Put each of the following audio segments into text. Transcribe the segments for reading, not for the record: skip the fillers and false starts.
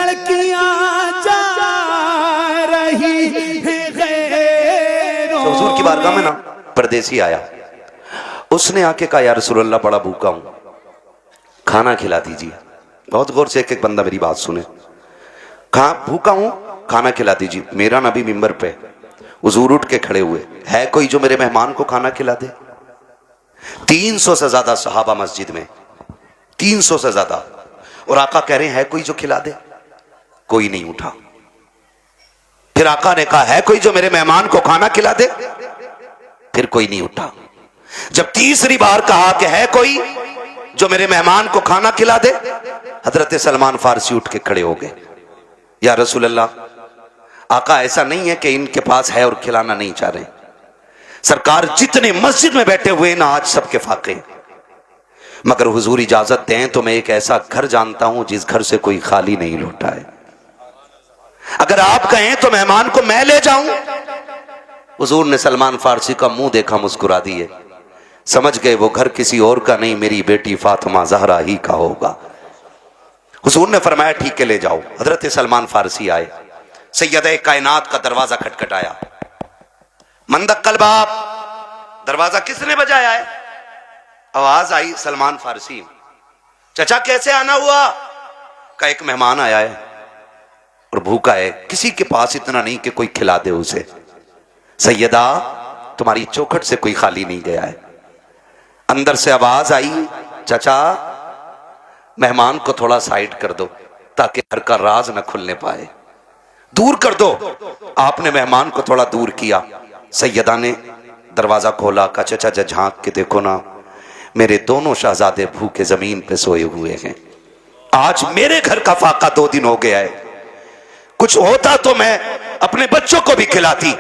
लड़कियां जा रही हैं गैरों। तो हुजूर की बारगाह में ना परदेसी आया, उसने आके कहा या रसूल अल्लाह बड़ा भूखा हूं, खाना खिला दीजिए। बहुत गौर से एक बंदा मेरी बात सुने। कहा भूखा हूं, खाना खिला दीजिए। मेरा नबी मिंबर पे, हुजूर उठ के खड़े हुए, है कोई जो मेरे मेहमान को खाना खिला दे? 300 से ज्यादा सहाबा मस्जिद में, 300 से ज्यादा, और आका कह रहे हैं है कोई जो खिला दे? कोई नहीं उठा। फिर आका ने कहा है कोई जो मेरे मेहमान को खाना खिला दे? फिर कोई नहीं उठा। जब तीसरी बार कहा कि है कोई जो मेरे मेहमान को खाना खिला दे, हजरत सलमान फारसी उठ के खड़े हो गए, या रसूल अल्लाह, आका ऐसा नहीं है कि इनके पास है और खिलाना नहीं चाह रहे। सरकार जितने मस्जिद में बैठे हुए ना आज सबके फाके, मगर हुजूर इजाजत दें तो मैं एक ऐसा घर जानता हूं जिस घर से कोई खाली नहीं लौटा है। अगर आप कहें तो मेहमान को मैं ले जाऊं। हुजूर ने सलमान फारसी का मुंह देखा, मुस्कुरा दिए, समझ गए वो घर किसी और का नहीं, मेरी बेटी फातिमा जहरा ही का होगा। हुजूर ने फरमाया ठीक है ले जाओ। हजरत सलमान फारसी आए, सैयद कायनात का दरवाजा खटखटाया। मंदक्कल बाप, दरवाजा किसने बजाया है? आवाज आई सलमान फारसी। चचा कैसे आना हुआ? का एक मेहमान आया है और भूखा है, किसी के पास इतना नहीं कि कोई खिला दे उसे। सैयदा तुम्हारी चौखट से कोई खाली नहीं गया है। अंदर से आवाज आई, चचा मेहमान को थोड़ा साइड कर दो ताकि घर का राज न खुलने पाए, दूर कर दो। आपने मेहमान को थोड़ा दूर किया। सैयदा ने दरवाजा खोला, का चचा जा झांक के देखो ना, मेरे दोनों शहजादे भूखे जमीन पे सोए हुए हैं। आज मेरे घर का फाका 2 दिन हो गया है, कुछ होता तो मैं अपने बच्चों को भी खिलाती।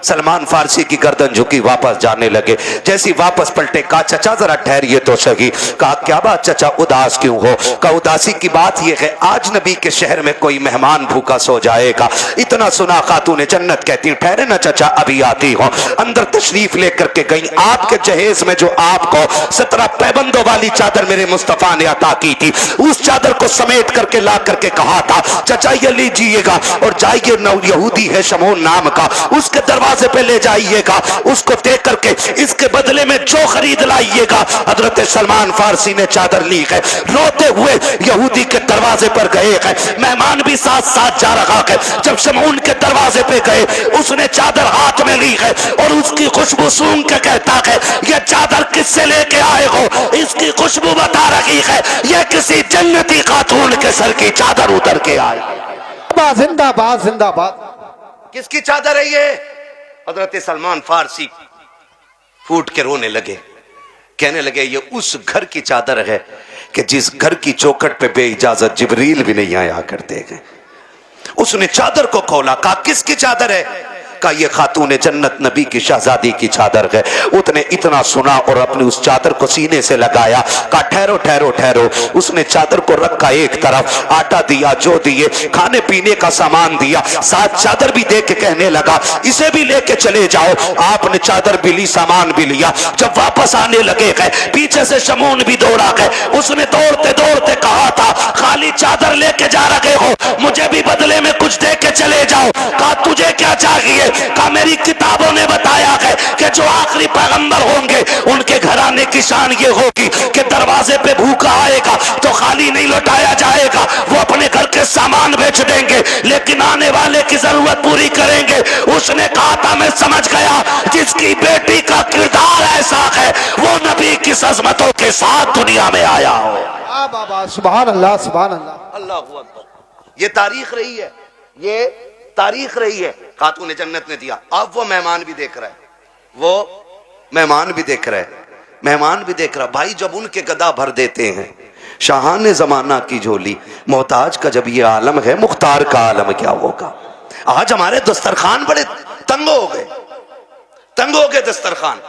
सलमान फारसी की गर्दन झुकी, वापस जाने लगे। जैसी वापस पलटे, कहा चचा जरा ठहरिए तो सही। कहा क्या बात चचा, उदास क्यों हो? कहा उदासी की बात यह है आज नबी के शहर में कोई मेहमान भूखा सो जाएगा, इतना सुना खातून जन्नत कहती ठहरे ना चचा अभी आती हो। अंदर तशरीफ लेकर के गई। आपके जहेज में जो आपको 17 पैबंदों वाली चादर मेरे मुस्तफा ने अता की थी, उस चादर को समेट करके ला करके कहा था चचा ये लीजिएगा और जाइए, नौ यहूदी है शमून नाम का, उसके दरवाजे पे ले जाइएगा, उसको दे करके इसके बदले में जो खरीद लाइएगा। हजरत सलमान फारसी ने चादर ली है, रोते हुए यहूदी के दरवाजे पर गए हैं, मेहमान भी साथ साथ जा रहा है। जब शमून के दरवाजे पे गए, उसने चादर हाथ में ली है और उसकी खुशबू सूंघ के कहता है ये चादर किससे लेके आए हो? इसकी खुशबू बता रही है ये किसी जन्नती खातून के सर की चादर उतर के आई। जिंदाबाद जिंदाबाद। किसकी चादर है ये? हजरत सलमान फारसी फूट के रोने लगे, कहने लगे ये उस घर की चादर है कि जिस घर की चौखट पे बेइजाजत जिब्रील भी नहीं आया करते हैं। उसने चादर को खोला, कहा किसकी चादर है? का ये खातून जन्नत नबी की शहजादी की चादर है। उसने इतना सुना और अपनी उस चादर को सीने से लगाया, कहा ठहरो ठहरो ठहरो। उसने चादर को रखा एक तरफ, आटा दिया, जो दिए, खाने पीने का सामान दिया, साथ चादर भी दे के कहने लगा इसे भी लेके चले जाओ। आपने चादर भी ली, सामान भी लिया। जब वापस आने लगे गए, पीछे से शमून भी दौड़ा गए। उसने दौड़ते दौड़ते कहा था खाली चादर लेके जा रहे हो, मुझे भी बदले में कुछ दे के चले जाओ। कहा तुझे क्या चाहिए? कहा मेरी किताबों ने बताया है कि जो आखिरी पैगंबर होंगे उनके घराने की शान ये होगी कि दरवाजे पे भूखा आएगा तो खाली नहीं लौटाया जाएगा, वो अपने घर के सामान बेच देंगे लेकिन आने वाले की जरूरत पूरी करेंगे। उसने कहा था मैं समझ गया जिसकी बेटी का किरदार ऐसा है वो नबी की अज़मतों के साथ दुनिया में आया हो। सुभान अल्लाह सुभान अल्लाह। अल्लाहू अकबर। ये तारीख रही है, ये तारीख रही है। खातून जन्नत ने दिया। अब वो मेहमान भी देख रहा है, वो मेहमान भी देख रहा है, मेहमान भी देख रहा। भाई जब उनके गदा भर देते हैं, शाहान जमाना की झोली, मोहताज का जब ये आलम है, मुख्तार का आलम क्या होगा? आज हमारे दस्तरखान बड़े तंग हो गए, तंग हो गए दस्तरखान।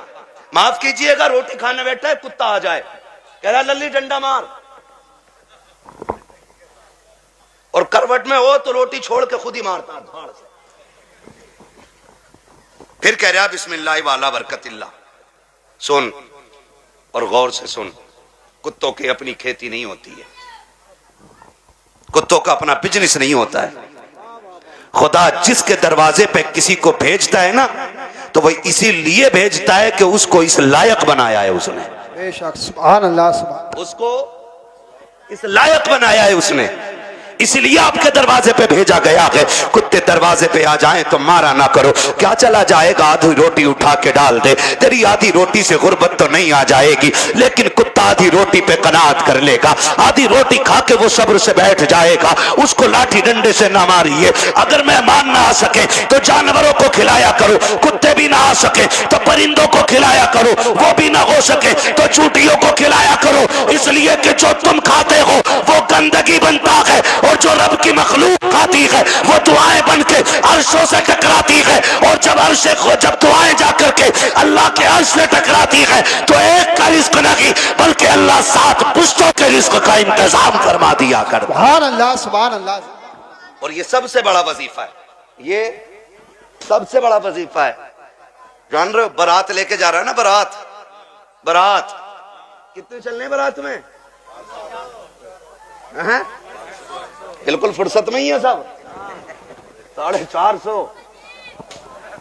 माफ कीजिएगा, रोटी खाने बैठा है, कुत्ता आ जाए, कह रहा लल्ली डंडा मार, और करवट में हो तो रोटी छोड़ के खुद ही मारता धाड़ से। फिर कह रहा बिस्मिल्लाह वाला बरकतिल्लाह। सुन और गौर से सुन, कुत्तों की अपनी खेती नहीं होती है। कुत्तों का अपना बिजनेस नहीं होता है। खुदा जिसके दरवाजे पे किसी को भेजता है ना, तो वह इसीलिए भेजता है कि उसको इस लायक बनाया है उसने, बेशक सुभान अल्लाह सुभान। उसको इस लायक बनाया है उसने, इसलिए आपके दरवाजे पे भेजा गया है। कुत्ते दरवाजे पे आ जाएं तो मारा ना करो। क्या चला जाएगा, आधी रोटी उठा के डाल दे, तेरी आधी रोटी से गुर्बत तो नहीं आ जाएगी, लेकिन कुत्ता आधी रोटी पे कनात कर लेगा। आधी रोटी खा के वो सब्र से बैठ जाएगा, उसको लाठी डंडे से ना मारिए। अगर मेहमान ना आ सके तो जानवरों को खिलाया करो, कुत्ते भी ना आ सके तो परिंदों को खिलाया करो, वो भी ना हो सके तो चूटियों को खिलाया करो, इसलिए कि जो तुम खाते हो वो गंदगी बनता है, और जो रब की मखलूक खाती है वो दुआएं बन के अर्शों से टकराती है, और जब दुआएं जाकर के अल्लाह के अर्श से टकराती है तो एक का रिस्क नहीं बल्कि अल्लाह 7 पुश्तों के रिस्क का इंतजाम फरमा दिया कर। सुभान अल्लाह सुभान अल्लाह। और ये सबसे बड़ा वजीफा है, ये सबसे बड़ा वजीफा है। जान रहे हो, बारात लेके जा रहा है ना, बारात कितने चलने बारात में हैं? बिल्कुल फुर्सत में ही है सब। 450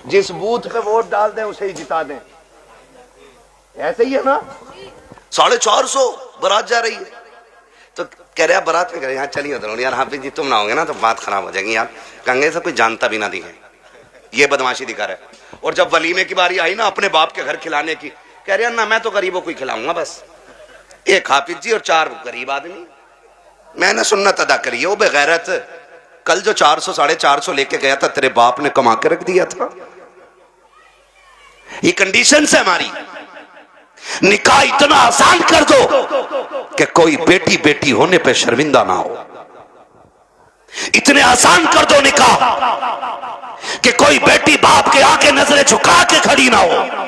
जिस बूथ पे वोट डाल दें उसे ही जिता दें, ऐसे ही है ना। 450 बारात जा रही है, तो कह रहे बारात में कह रहे यहाँ चलिए उधर यार, हाफिज जी तुम ना होंगे ना तो बात खराब हो जाएगी यार, कंगे से कोई जानता भी ना दिखे, ये बदमाशी दिखा रहा है। और जब वलीमे की बारी आई ना अपने बाप के घर खिलाने की, कह रहे ना मैं तो गरीबों को ही खिलाऊंगा बस, एक हाफिज जी और 4 गरीब आदमी। मैंने सुन्नत अदा करी है। वो बेगैरत, कल जो 400 450 लेके गया था तेरे बाप ने कमा के रख दिया था। ये कंडीशन है हमारी। निकाह इतना आसान कर दो कि कोई बेटी होने पे शर्मिंदा ना हो, इतने आसान कर दो निकाह कि कोई बेटी बाप के आके नजरें झुका के खड़ी ना हो।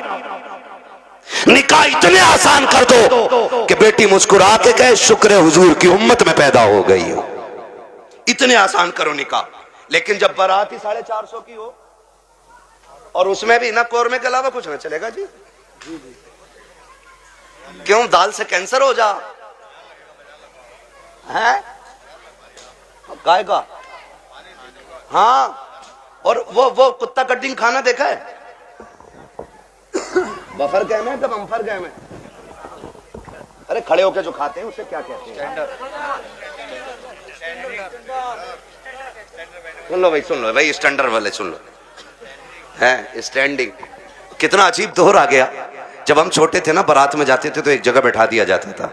निकाह इतने आसान कर दो कि बेटी मुस्कुरा के कहे शुक्र है हुजूर की उम्मत में पैदा हो गई हो। इतने आसान करो निकाह। लेकिन जब बारात ही 450 की हो और उसमें भी ना कोरमे के अलावा कुछ ना चलेगा जी। क्यों, दाल से कैंसर हो जा है काय का। हाँ, और वो कुत्ता कटिंग खाना देखा है, बफर गए में, तब अम्फर गए में, अरे खड़े होके जो खाते हैं उसे क्या कहते हैं? सुन लो भाई स्टैंडर्ड वाले सुन लो, है स्टैंडिंग। कितना अजीब दौर आ गया। जब हम छोटे थे ना, बारात में जाते थे तो एक जगह बैठा दिया जाता था,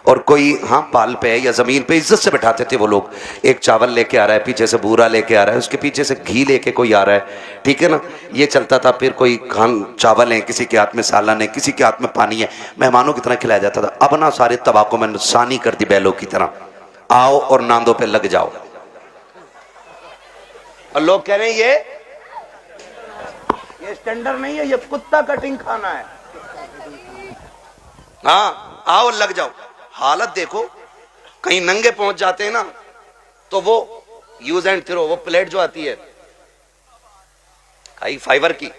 और कोई हाँ पाल पे या जमीन पे इज्जत से बैठाते थे वो लोग। एक चावल लेके आ रहा है, पीछे से बूरा लेके आ रहा है, उसके पीछे से घी लेके कोई आ रहा है, ठीक है ना, ये चलता था। फिर कोई खान चावल है, किसी के हाथ में सालन है, किसी के हाथ में पानी है, मेहमानों की तरह खिलाया जाता था। अब ना सारे तबाकों में नुकसानी कर दी बैलों की तरह, आओ और नांदों पे लग जाओ। और लोग कह रहे हैं ये स्टैंडर्ड नहीं है, ये कुत्ता कटिंग खाना है। हाँ, आओ लग जाओ। हालत देखो, कहीं नंगे पहुंच जाते हैं ना तो वो यूज एंड थ्रो, वो प्लेट जो आती है कई फाइबर की,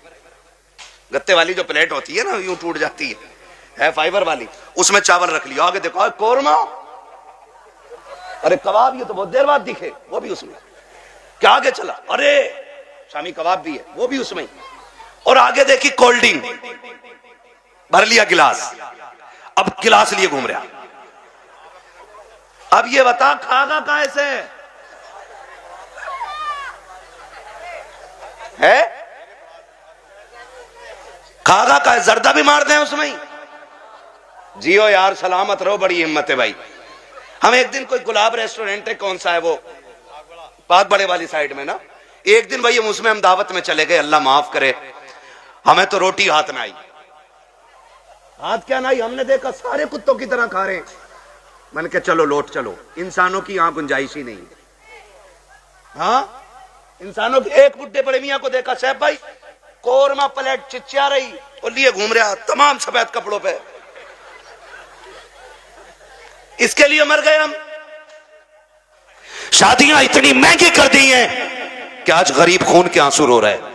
गत्ते वाली जो प्लेट होती है ना, यूं टूट जाती है फाइबर वाली, उसमें चावल रख लिया। आगे देखो कोरमा, अरे कबाब, ये तो बहुत देर बाद दिखे, वो भी उसमें। क्या आगे चला, अरे शामी कबाब भी है, वो भी उसमें। और आगे देखी कोल्ड ड्रिंक, भर लिया गिलास, अब गिलास लिए घूम रहा। अब ये बता खागा कैसे है? खागा का जर्दा भी मार दें उसमें ही। जियो यार, सलामत रहो, बड़ी हिम्मत है भाई। हम एक दिन कोई गुलाब रेस्टोरेंट है, कौन सा है वो, बात बड़े वाली साइड में ना, एक दिन भाई उसमें हम दावत में चले गए, अल्लाह माफ करे, हमें तो रोटी हाथ ना आई। हाथ क्या ना आई, हमने देखा सारे कुत्तों की तरह खा रहे हैं। मैंने कहा चलो लौट चलो, इंसानों की यहां गुंजाइश ही नहीं है। हाँ, इंसानों की। एक बुड्ढे बड़े मियां को देखा, साहब भाई कोरमा प्लेट चिचिया रही और लिए घूम रहा, तमाम सफेद कपड़ों पे। इसके लिए मर गए हम। शादियां इतनी महंगी कर दी हैं कि आज गरीब खून के आंसू रो रहे हैं।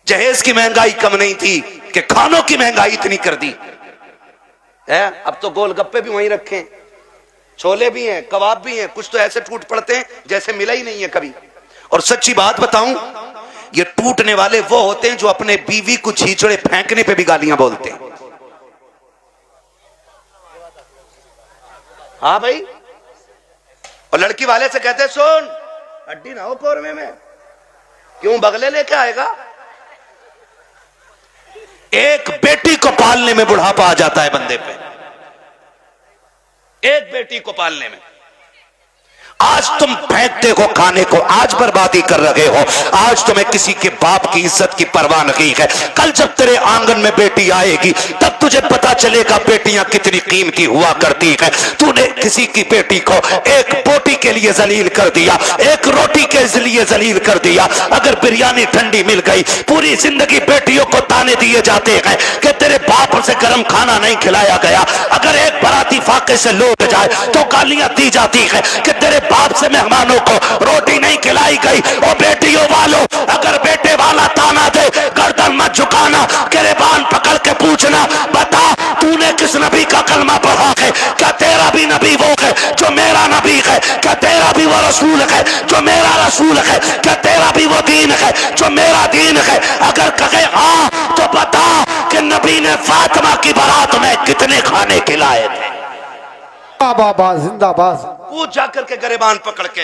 जहेज की महंगाई कम नहीं थी कि खानों की महंगाई इतनी कर दी है। अब तो गोलगप्पे भी वहीं रखे, छोले भी हैं, कबाब भी हैं, कुछ तो ऐसे टूट पड़ते हैं जैसे मिला ही नहीं है कभी। और सच्ची बात बताऊं, ये टूटने वाले वो होते हैं जो अपने बीवी को छींचड़े फेंकने पे भी गालियां बोलते हैं। हाँ भाई, और लड़की वाले से कहते हैं सुन हड्डी ना हो कौरमे में, क्यों बगले लेके आएगा। एक बेटी को पालने में बुढ़ापा आ जाता है बंदे पे, एक बेटी को पालने में। आज तुम फेंकते हो खाने को, आज बर्बादी कर रहे हो, आज तुम्हें किसी के बाप की इज्जत की परवाह नहीं है। कल जब तेरे आंगन में बेटी आएगी तब तुझे पता चलेगा बेटियां कितनी कीमती हुआ करती है। तूने किसी की बेटी को एक बोटी के लिए जलील कर दिया, एक रोटी के लिए जलील कर दिया। अगर बिरयानी ठंडी मिल गई, पूरी जिंदगी बेटियों को ताने दिए जाते हैं कि तेरे बाप से गर्म खाना नहीं खिलाया गया। अगर एक बराती फाके से लौट जाए तो गालियां दी जाती है कि तेरे बाप से मेहमानों को रोटी नहीं खिलाई गई। और बेटियों वालों, अगर बेटे वाला ताना दे गर्दन मत झुकाना, गिरबान पकड़ के पूछना, बता तूने किस नबी का कलमा पढ़ा है? क्या तेरा भी नबी वो है जो मेरा नबी है? क्या तेरा भी वो रसूल है जो मेरा रसूल है? क्या तेरा भी वो दीन है जो मेरा दीन है? अगर कहे हाँ तो बता कि नबी ने फातिमा की बारात में कितने खाने खिलाए थे। बाबा जिंदाबाद। पूछ जाकर के गिरबान पकड़ के।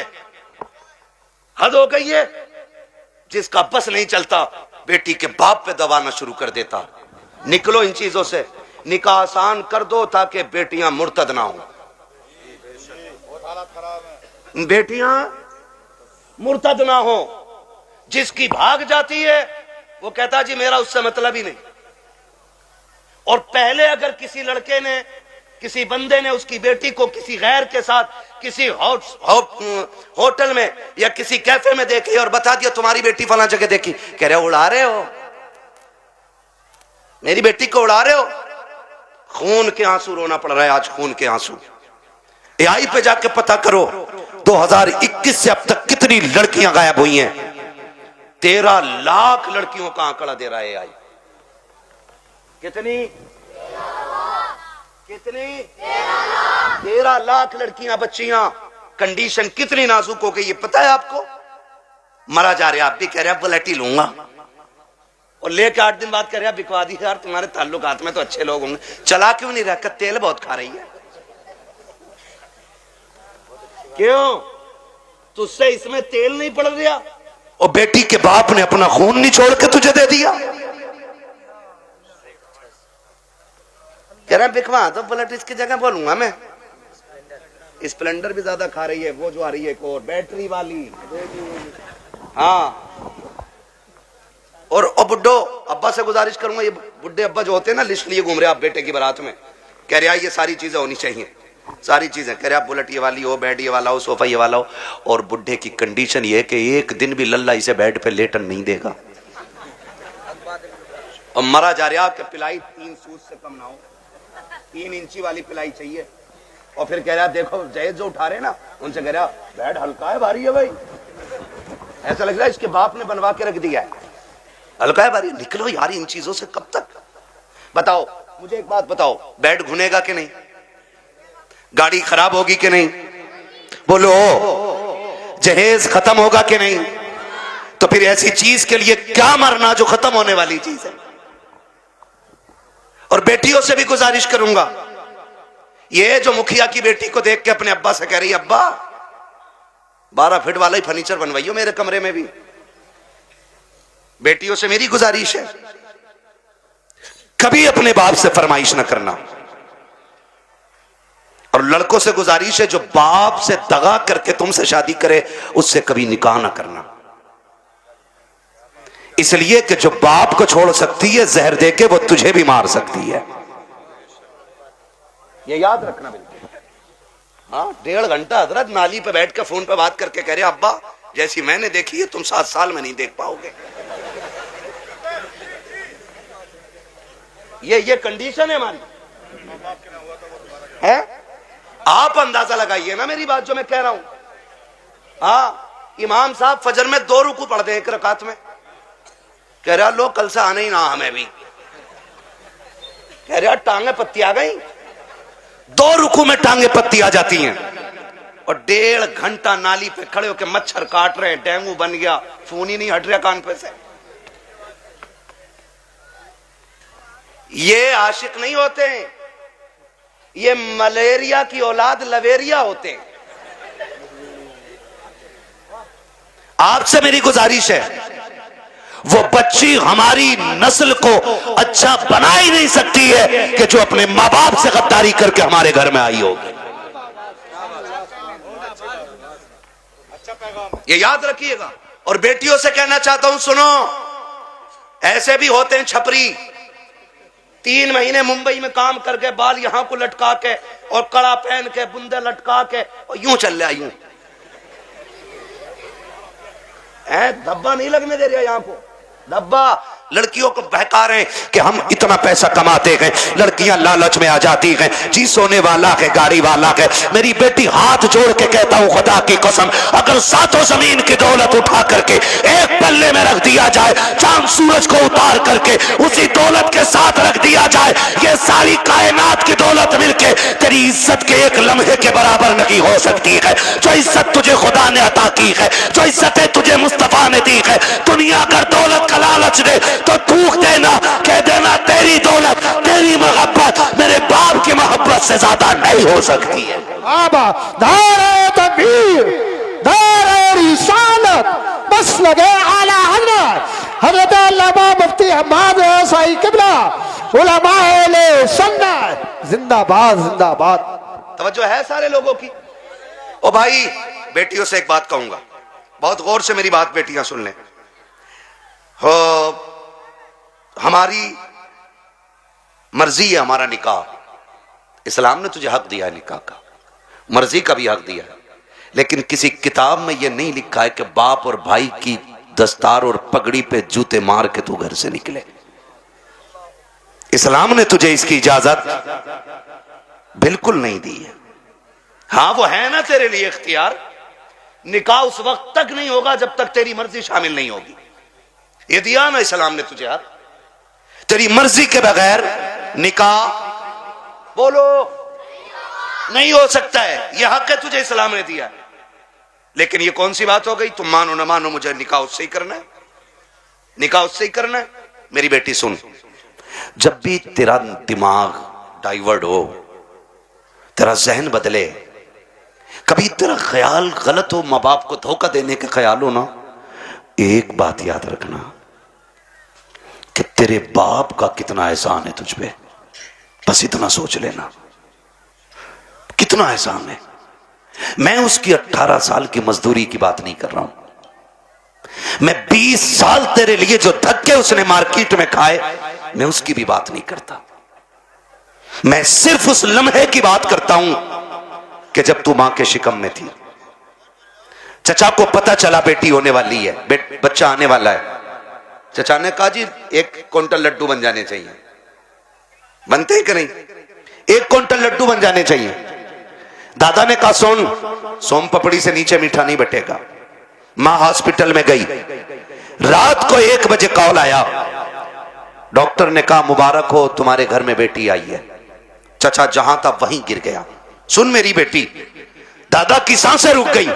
हद हो गई है। जिसका बस नहीं चलता बेटी के बाप पे दबाना शुरू कर देता। निकलो इन चीजों से, निकाह आसान कर दो ताकि बेटियां मुर्तद ना हो। बेटियां मुर्तद ना हो। जिसकी भाग जाती है वो कहता जी मेरा उससे मतलब ही नहीं। और पहले अगर किसी लड़के ने, किसी बंदे ने उसकी बेटी को किसी गैर के साथ किसी होटल में या किसी कैफे में देखी और बता दिया तुम्हारी बेटी फला जगह देखी, कह रहे हो उड़ा रहे हो, मेरी बेटी को उड़ा रहे हो। खून के आंसू रोना पड़ रहा है आज, खून के आंसू। एआई पे जाके पता करो 2021 से अब तक कितनी लड़कियां गायब हुई हैं। 13 लाख लड़कियों का आंकड़ा दे रहा है एआई। कितनी 13 लाख लड़कियां, बच्चियां। कंडीशन कितनी नाजुक हो गई ये पता है आपको? मरा जा रहे, आप भी कह रहे हैं बुलेट ही लूंगा, और लेके 8 दिन बाद कह रहे हैं बिकवा दी यार, तुम्हारे ताल्लुकात में तो अच्छे लोग होंगे, चला क्यों नहीं रहा? तेल बहुत खा रही है। क्यों? तुझसे इसमें तेल नहीं पड़ रहा? और बेटी के बाप ने अपना खून नहीं छोड़ के तुझे दे दिया। कह रहा बिकवा तो बुलेट इसकी जगह बोलूंगा मैं। स्प्लेंडर भी ज्यादा खा रही है, वो जो आ रही है एक और बैटरी वाली। हाँ, और बुड्ढो अब्बा से गुजारिश करूंगा, ये बुड्ढे अब्बा जो होते हैं ना लिस्ट लिए घूम रहे आप बेटे की बारात में, कह रहे ये सारी चीजें होनी चाहिए, सारी चीजें। कह रहे आप बुलेट ये वाली हो, बेड ये वाला हो, सोफा ये वाला हो। और बुड्ढे की कंडीशन ये है कि एक दिन भी लल्ला इसे बेड पे लेटन नहीं देगा। और मरा जा रहा कि पिलाई 3 सूद से कम ना हो, 3 इंची वाली पिलाई चाहिए। और फिर कह रहा देखो जहेज जो उठा रहे ना उनसे कह रहा बेड हल्का है भारी है भाई, ऐसा लग रहा है इसके बाप ने बनवा के रख दिया है, हल्का है भारी। निकलो यार इन चीजों से, कब तक? बताओ मुझे एक बात बताओ, बेड घुनेगा कि नहीं? गाड़ी खराब होगी कि नहीं? बोलो। जहेज खत्म होगा कि नहीं? तो फिर ऐसी चीज के लिए क्या मरना जो खत्म होने वाली चीज है। और बेटियों से भी गुजारिश करूंगा, ये जो मुखिया की बेटी को देख के अपने अब्बा से कह रही है अब्बा 12 फीट वाला ही फर्नीचर बनवाइयो मेरे कमरे में भी। बेटियों से मेरी गुजारिश है, कभी अपने बाप से फरमाइश ना करना। और लड़कों से गुजारिश है जो बाप से दगा करके तुमसे शादी करे उससे कभी निकाह ना करना। इसलिए कि जो बाप को छोड़ सकती है जहर देके वो तुझे भी मार सकती है, ये याद रखना बिल्कुल। हाँ, 1.5 घंटा हजरत नाली पे बैठ के फोन पे बात करके कह रहे अब्बा जैसी मैंने देखी है तुम 7 साल में नहीं देख पाओगे। ये कंडीशन है हमारी है। आप अंदाजा लगाइए ना मेरी बात जो मैं कह रहा हूं। हाँ, इमाम साहब फजर में 2 रुकू पढ़ दे 1 रकात में, कह रहा लो कल से आना ही ना हमें भी, कह रहा टांगे पत्ती आ गई। 2 रुकू में टांगे पत्ती आ जाती हैं, और 1.5 घंटा नाली पे खड़े होकर मच्छर काट रहे हैं, डेंगू बन गया, फोन ही नहीं हट रहा कान पे से। ये आशिक नहीं होते हैं, ये मलेरिया की औलाद लवेरिया होते हैं। आपसे मेरी गुजारिश है, वो बच्ची हमारी नस्ल को अच्छा बना ही नहीं सकती है कि जो अपने मां बाप से गद्दारी करके हमारे घर में आई होगी। ये याद रखिएगा। और बेटियों से कहना चाहता हूं, सुनो, ऐसे भी होते हैं छपरी, 3 महीने मुंबई में काम करके बाल यहां को लटका के और कड़ा पहन के बुंदे लटका के और यूं चल रहा, यूं धब्बा नहीं लगने दे रहा यहां को, धब्बा। लड़कियों को बहका रहे हैं कि हम इतना पैसा कमाते हैं, लड़कियां लालच में आ जाती हैं, जी सोने वाला है, गाड़ी वाला है। मेरी बेटी हाथ जोड़ के कहता हूं, खुदा की कसम, अगर 7 जमीन की दौलत उठा करके एक पल्ले में रख दिया जाए, चांद सूरज को उतार करके उसी दौलत के साथ रख दिया जाए, ये सारी कायनात की दौलत मिलके तेरी इज्जत के एक लम्हे के बराबर नहीं हो सकती है। जो इज्जत तुझे खुदा ने अता की है, जो इज्जतें तुझे मुस्तफा ने दी है, दुनिया अगर दौलत का लालच दे तो थूक देना, कह देना तेरी दौलत, तेरी मोहब्बत मेरे बाप की मोहब्बत से ज्यादा नहीं हो सकती है। बाबा नारे तकबीर, नारे रिसालत, बस लगे आला हजरत अल्लामा मुफ्ती हम्माद साई किबला उलमाए ले सुन्नत जिंदाबाद जिंदाबाद। तवज्जो है सारे लोगों की। ओ भाई, बेटियों से एक बात कहूंगा, बहुत गौर से मेरी बात बेटियां सुन लें। हो, हमारी मर्जी है हमारा निकाह, इस्लाम ने तुझे हक दिया है निकाह का, मर्जी का भी हक दिया है, लेकिन किसी किताब में यह नहीं लिखा है कि बाप और भाई की दस्तार और पगड़ी पे जूते मार के तू घर से निकले। इस्लाम ने तुझे इसकी इजाजत बिल्कुल नहीं दी है। हाँ, वो है ना तेरे लिए इख्तियार, निकाह उस वक्त तक नहीं होगा जब तक तेरी मर्जी शामिल नहीं होगी। ये दिया ना इस्लाम ने तुझे हक, तेरी मर्जी के बगैर निकाह बोलो नहीं हो सकता है, यह हक है तुझे इस्लाम ने दिया। लेकिन ये कौन सी बात हो गई, तुम मानो ना मानो मुझे निकाह उससे ही करना है, निकाह उससे ही करना है। मेरी बेटी सुन, जब भी तेरा दिमाग डाइवर्ट हो, तेरा जहन बदले, कभी तेरा ख्याल गलत हो, मां बाप को धोखा देने का ख्याल हो ना, एक बात याद रखना कि तेरे बाप का कितना एहसान है तुझ पे, बस इतना सोच लेना, कितना एहसान है। मैं उसकी 18 साल की मजदूरी की बात नहीं कर रहा हूं, मैं 20 साल तेरे लिए जो धक्के उसने मार्केट में खाए, मैं उसकी भी बात नहीं करता। मैं सिर्फ उस लम्हे की बात करता हूं कि जब तू मां के शिकम में थी, चचा को पता चला बेटी होने वाली है, बच्चा आने वाला है। चचा ने कहा जी 1 क्विंटल लड्डू बन जाने चाहिए, बनते हैं कि नहीं, 1 क्विंटल लड्डू बन जाने चाहिए। दादा ने कहा सुन, सोम पपड़ी से नीचे मीठा नहीं बटेगा। मां हॉस्पिटल में गई, रात को 1 बजे कॉल आया, डॉक्टर ने कहा मुबारक हो, तुम्हारे घर में बेटी आई है। चचा जहां था वहीं गिर गया। सुन मेरी बेटी, दादा की सांसें रुक गई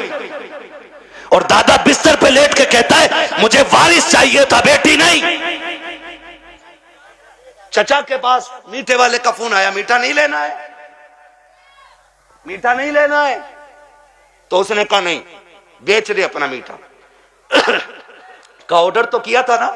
और दादा बिस्तर पे लेट के कहता है मुझे वारिस चाहिए था, बेटी नहीं। चचा के पास मीठे वाले का फोन आया, मीठा नहीं लेना है, मीठा नहीं लेना है। तो उसने कहा नहीं, बेच दे अपना मीठा। का ऑर्डर तो किया था ना,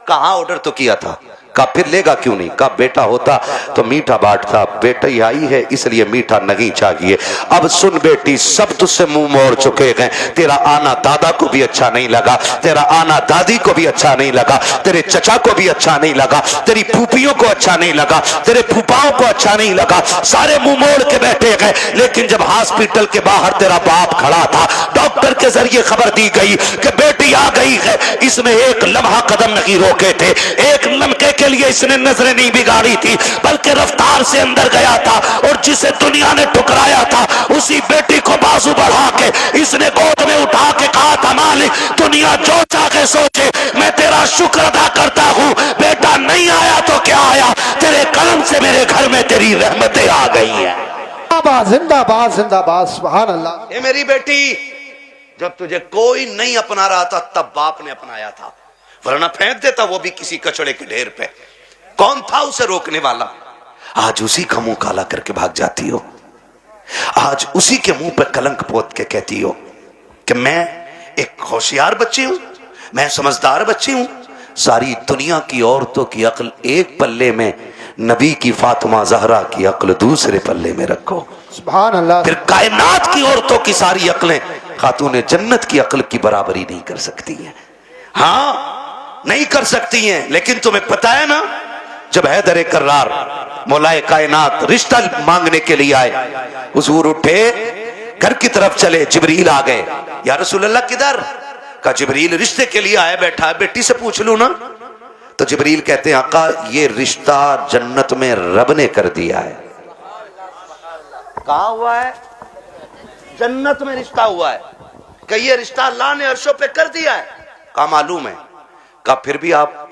कहा ऑर्डर तो किया था, का फिर लेगा क्यों नहीं, का बेटा होता तो मीठा बांटता, बेटा ही आई है इसलिए मीठा नहीं चाहिए। अब सुन बेटी, सब तुझसे मुंह मोड़ चुके हैं, तेरा आना दादा को भी अच्छा नहीं लगा, तेरा आना दादी को भी अच्छा नहीं लगा, तेरे चचा को भी अच्छा नहीं लगा, तेरी फूफियों को अच्छा नहीं लगा, तेरे फूफाओं को अच्छा नहीं लगा, सारे मुंह मोड़ के बैठे गए। लेकिन जब हॉस्पिटल के बाहर तेरा बाप खड़ा था, डॉक्टर के जरिए खबर दी गई कि बेटी आ गई है, इसने एक लम्हा कदम नहीं रोके थे, एक लम्हे के लिए इसने नजरें नहीं बिगाड़ी थी, बल्कि रफ्तार से अंदर गया था और जिसे दुनिया ने ठुकराया था उसी बेटी को बाजू बढ़ा के इसने गोद में उठा के कहा था मालिक दुनिया जो चाहे सोचे, मैं तेरा शुक्र अदा करता हूं, बेटा नहीं आया तो क्या आया, तेरे कलम से मेरे घर में तेरी रहमतें आ गई हैं। बाबा जिंदाबाद जिंदाबाद, सुभान अल्लाह। ये मेरी बेटी, जब तुझे कोई नहीं अपना रहा था तब बाप ने अपनाया था, वरना फेंक देता वो भी किसी कचड़े के ढेर पे। कौन था उसे रोकने वाला? आज उसी का मुंह काला करके भाग जाती हो, आज उसी के मुंह पे कलंक पोत के कहती हो कि मैं एक होशियार बच्ची हूं, मैं समझदार बच्ची हूं। सारी दुनिया की औरतों की अक्ल एक पल्ले में, नबी की फातिमा जहरा की अक्ल दूसरे पल्ले में रखो, सुभान अल्लाह। फिर कायनात की औरतों की सारी अक्लें खातून जन्नत की अक्ल की बराबरी नहीं कर सकती हैं। हाँ, नहीं कर सकती हैं, लेकिन तुम्हें पता है ना, जब हैदर कर्रार मौलाए कायनात रिश्ता मांगने के लिए आए, हुजूर उठे, घर की तरफ चले, जिब्रील आ गए। या रसूल अल्लाह किधर? का जिब्रील रिश्ते के लिए आया बैठा है, बेटी से पूछ लूं ना। तो जिब्रील कहते हैं आका ये रिश्ता जन्नत में रब ने कर दिया है। कहा हुआ है? जन्नत में रिश्ता हुआ है। कि ये रिश्ता अल्लाह ने अर्शों पे कर दिया है। कहा मालूम है। कहा फिर भी आप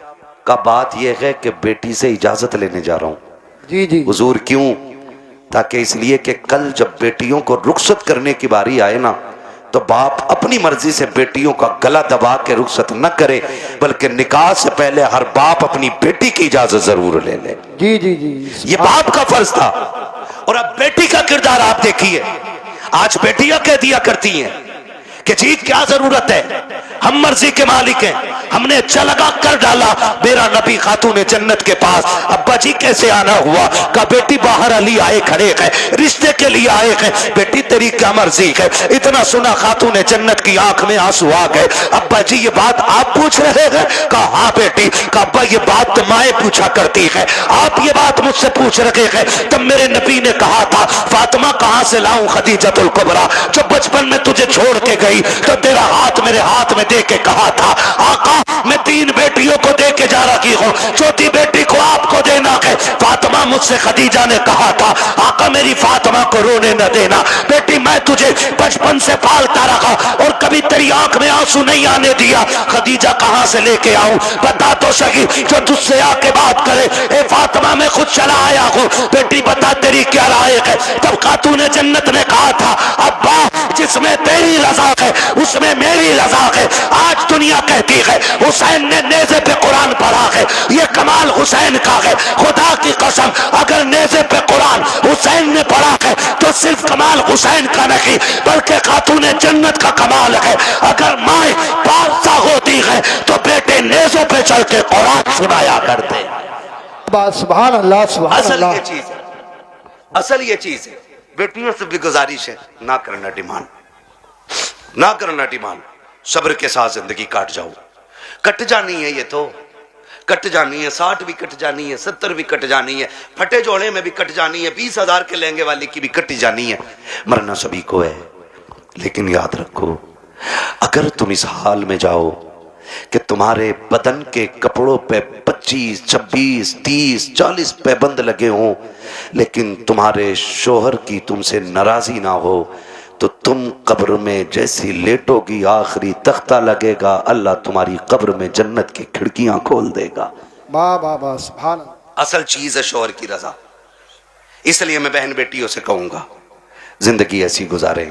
का बात यह है कि बेटी से इजाजत लेने जा रहा हूं। जी जी हुजूर क्यों? ताकि इसलिए कि कल जब बेटियों को रुखसत करने की बारी आए ना, तो बाप अपनी मर्जी से बेटियों का गला दबा के रुखसत न करे, बल्कि निकाह से पहले हर बाप अपनी बेटी की इजाजत जरूर ले ले। जी जी जी, ये बाप का फर्ज था। और अब बेटी का किरदार आप देखिए। आज बेटियां कह दिया करती हैं कि जी क्या जरूरत है, हम मर्जी के मालिक हैं, हमने अच्छा लगा कर डाला मेरा नबी खातून जन्नत के पास। अब्बा जी कैसे आना हुआ? का बेटी बाहर अली आए खड़े हैं, रिश्ते के लिए आए हैं। बेटी तेरी क्या मर्जी है? इतना सुना खातून जन्नत की आंख में आंसू आ गए। अब्बा जी ये बात आप पूछ रहे हैं? कहा हाँ बेटी। का अब्बा ये बात तो माए पूछा करती है, आप ये बात मुझसे पूछ रहे हैं। तब मेरे नबी ने कहा था फातिमा कहां से लाऊं खदीजतुल कुबरा, जो बचपन में तुझे छोड़ के गई तो तेरा हाथ मेरे हाथ में दे के कहा था आका मैं 3 बेटियों को दे के जा रही हूं, चौथी बेटी को आपको देना है। फातिमा मुझसे खदीजा ने कहा था आका मेरी फातिमा को रोने न देना, बेटी मैं तुझे बचपन से पालता रहा और कभी तेरी आंख में आंसू नहीं आने दिया। खदीजा कहां से लेके आऊं? बता तो सही, जो तुझसे आके बात करे। ए फातिमा मैं खुद चला आया हूं, बेटी बता तेरी क्या राय है? तब खातून जन्नत ने कहा था अब्बा जिसमें तेरी रजा है उसमें मेरी रजा है। आज दुनिया कहती है हुसैन ने नेज़े पे कुरान पढ़ा है, ये कमाल हुसैन का है। खुदा की कसम अगर नेज़े पे कुरान हुसैन ने पढ़ा है तो सिर्फ कमाल हुसैन का नहीं बल्कि खातून जन्नत का कमाल है। अगर माए बादशाह होती है तो बेटे नेज़ों पे चल के कुरान सुनाया करते। सुभान अल्लाह सुभान असल अल्लाह। ये चीज है, असल ये चीज है। बेटियों से भी गुजारिश है ना करना डिमांड, ना करना डिमांड। सब्र के साथ जिंदगी काट जाओ, कट जानी है ये तो, कट जानी है। 60 भी कट जानी है, 70 भी कट जानी है, फटे जोड़े में भी कट जानी है, 20,000 के लहंगे वाली की भी कट जानी है। मरना सभी को है, लेकिन याद रखो अगर तुम इस हाल में जाओ कि तुम्हारे बदन के कपड़ों पे 25, 26, 30, 40 पैबंद लगे हों, लेकिन तुम्हारे शोहर की तुमसे नाराजी ना हो, तो तुम कब्र में जैसी लेटोगी आखिरी तख्ता लगेगा, अल्लाह तुम्हारी कब्र में जन्नत की खिड़कियां खोल देगा। वाह वाह वाह सुभान। असल चीज है शोहर की रजा। इसलिए मैं बहन बेटियों से कहूंगा जिंदगी ऐसी गुजारें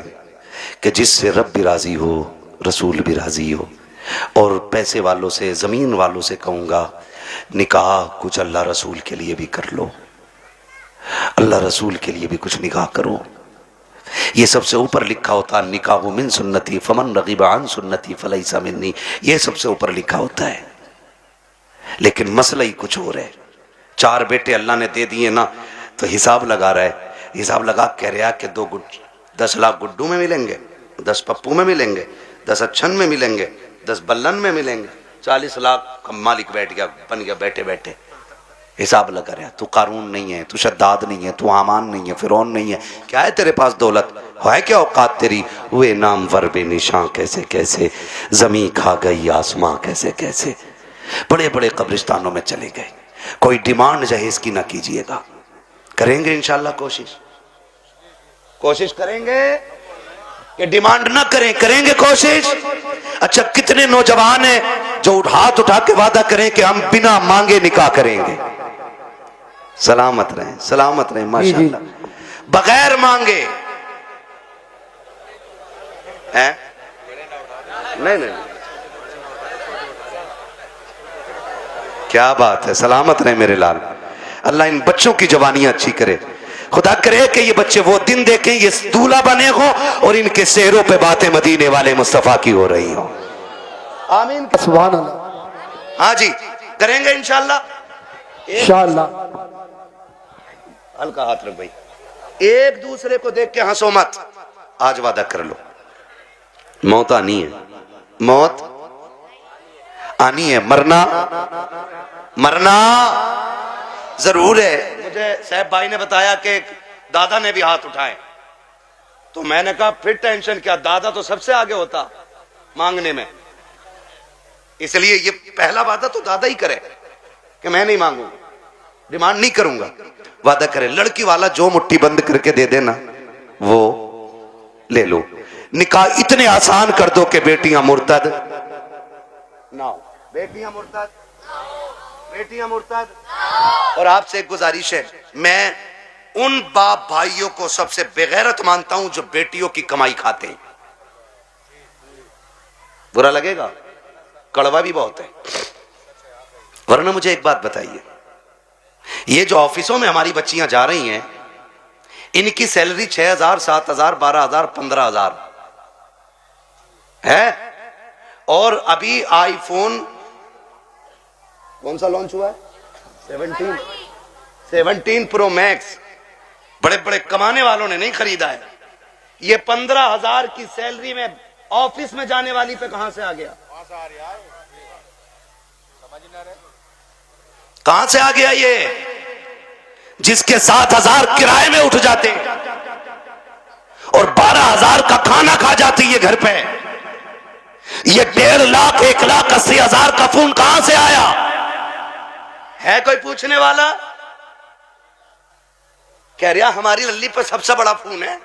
कि जिससे रब भी राजी हो, रसूल भी राजी हो। और पैसे वालों से, जमीन वालों से कहूंगा निकाह कुछ अल्लाह रसूल के लिए भी कर लो, अल्लाह रसूल के लिए भी कुछ निकाह करो। ये सबसे ऊपर लिखा होता है निकाह मिन सुन्नती फमन रगीबा अन सुन्नती फलैसा मिन्नी, ये सबसे ऊपर लिखा होता है। लेकिन मसला ही कुछ और है। 4 बेटे अल्लाह ने दे दिए ना, तो हिसाब लगा रहा है, हिसाब लगा कह रहा कि 10 लाख गुड्डू में मिलेंगे, 10 पप्पू में मिलेंगे, 10 अच्छन में मिलेंगे, 10 बल्लन में मिलेंगे, 40 लाख का मालिक बैठ गया, बन गया बैठे बैठे। हिसाब लगा रहा, तू कारून नहीं है, तू शद्दाद नहीं है, तू आमान नहीं है, फिरौन नहीं है, क्या है तेरे पास दौलत है, क्या औकात तेरी? हुए नाम वर बेनिशां कैसे कैसे, जमी खा गई आसमां कैसे कैसे। बड़े बड़े कब्रिस्तानों में चले गए। कोई डिमांड जहेज की ना कीजिएगा, करेंगे इंशाल्लाह कोशिश, कोशिश करेंगे कि डिमांड ना करें, करेंगे कोशिश। अच्छा कितने नौजवान हैं जो हाथ उठा के वादा करें कि हम बिना मांगे निकाह करेंगे। सलामत रहें, सलामत रहें, माशाल्लाह बगैर मांगे हैं? नहीं नहीं, क्या बात है, सलामत रहे मेरे लाल। अल्लाह इन बच्चों की जवानियां अच्छी करे। खुदा करे कि ये बच्चे वो दिन देखें, ये दूल्हा बने हो और इनके चेहरों पे बातें मदीने वाले मुस्तफा की हो रही हो। आमीन। सुभान अल्लाह। हाँ जी, करेंगे इंशाअल्लाह। इंशाअल्लाह। हल्का हाथ रख भाई। एक दूसरे को देख के हंसो मत। आज वादा कर लो, मौत आनी है, मौत आनी है, मरना मरना जरूर है। मुझे साहब भाई ने बताया कि दादा ने भी हाथ उठाए, तो मैंने कहा फिर टेंशन क्या, दादा तो सबसे आगे होता मांगने में, इसलिए ये पहला वादा तो दादा ही करे कि मैं नहीं मांगूंगा, डिमांड नहीं करूंगा। वादा करे, लड़की वाला जो मुट्ठी बंद करके दे देना वो ले लो। निकाह इतने आसान कर दो कि बेटियां मुर्तद ना हो, बेटियां मुर्तद, बेटियां मुर्तद। और आपसे एक गुजारिश है, मैं उन बाप भाइयों को सबसे बेगैरत मानता हूं जो बेटियों की कमाई खाते हैं। बुरा लगेगा, कड़वा भी बहुत है। वरना मुझे एक बात बताइए, ये जो ऑफिसों में हमारी बच्चियां जा रही हैं, इनकी सैलरी 6,000, 7,000, 12,000, 15,000 है, और अभी आईफोन कौन सा लॉन्च हुआ है, 17 प्रो मैक्स, बड़े बड़े कमाने वालों ने नहीं खरीदा है। ये 15,000 की सैलरी में ऑफिस में जाने वाली पे कहां से आ गया, कहां से आ गया ये, जिसके 7,000 किराए में उठ जाते और 12,000 का खाना खा जाती है घर पे। ये 1.5 लाख, 1,80,000 का फोन कहां से आया है? कोई पूछने वाला? कह रहा हमारी लल्ली पर सबसे बड़ा फोन है।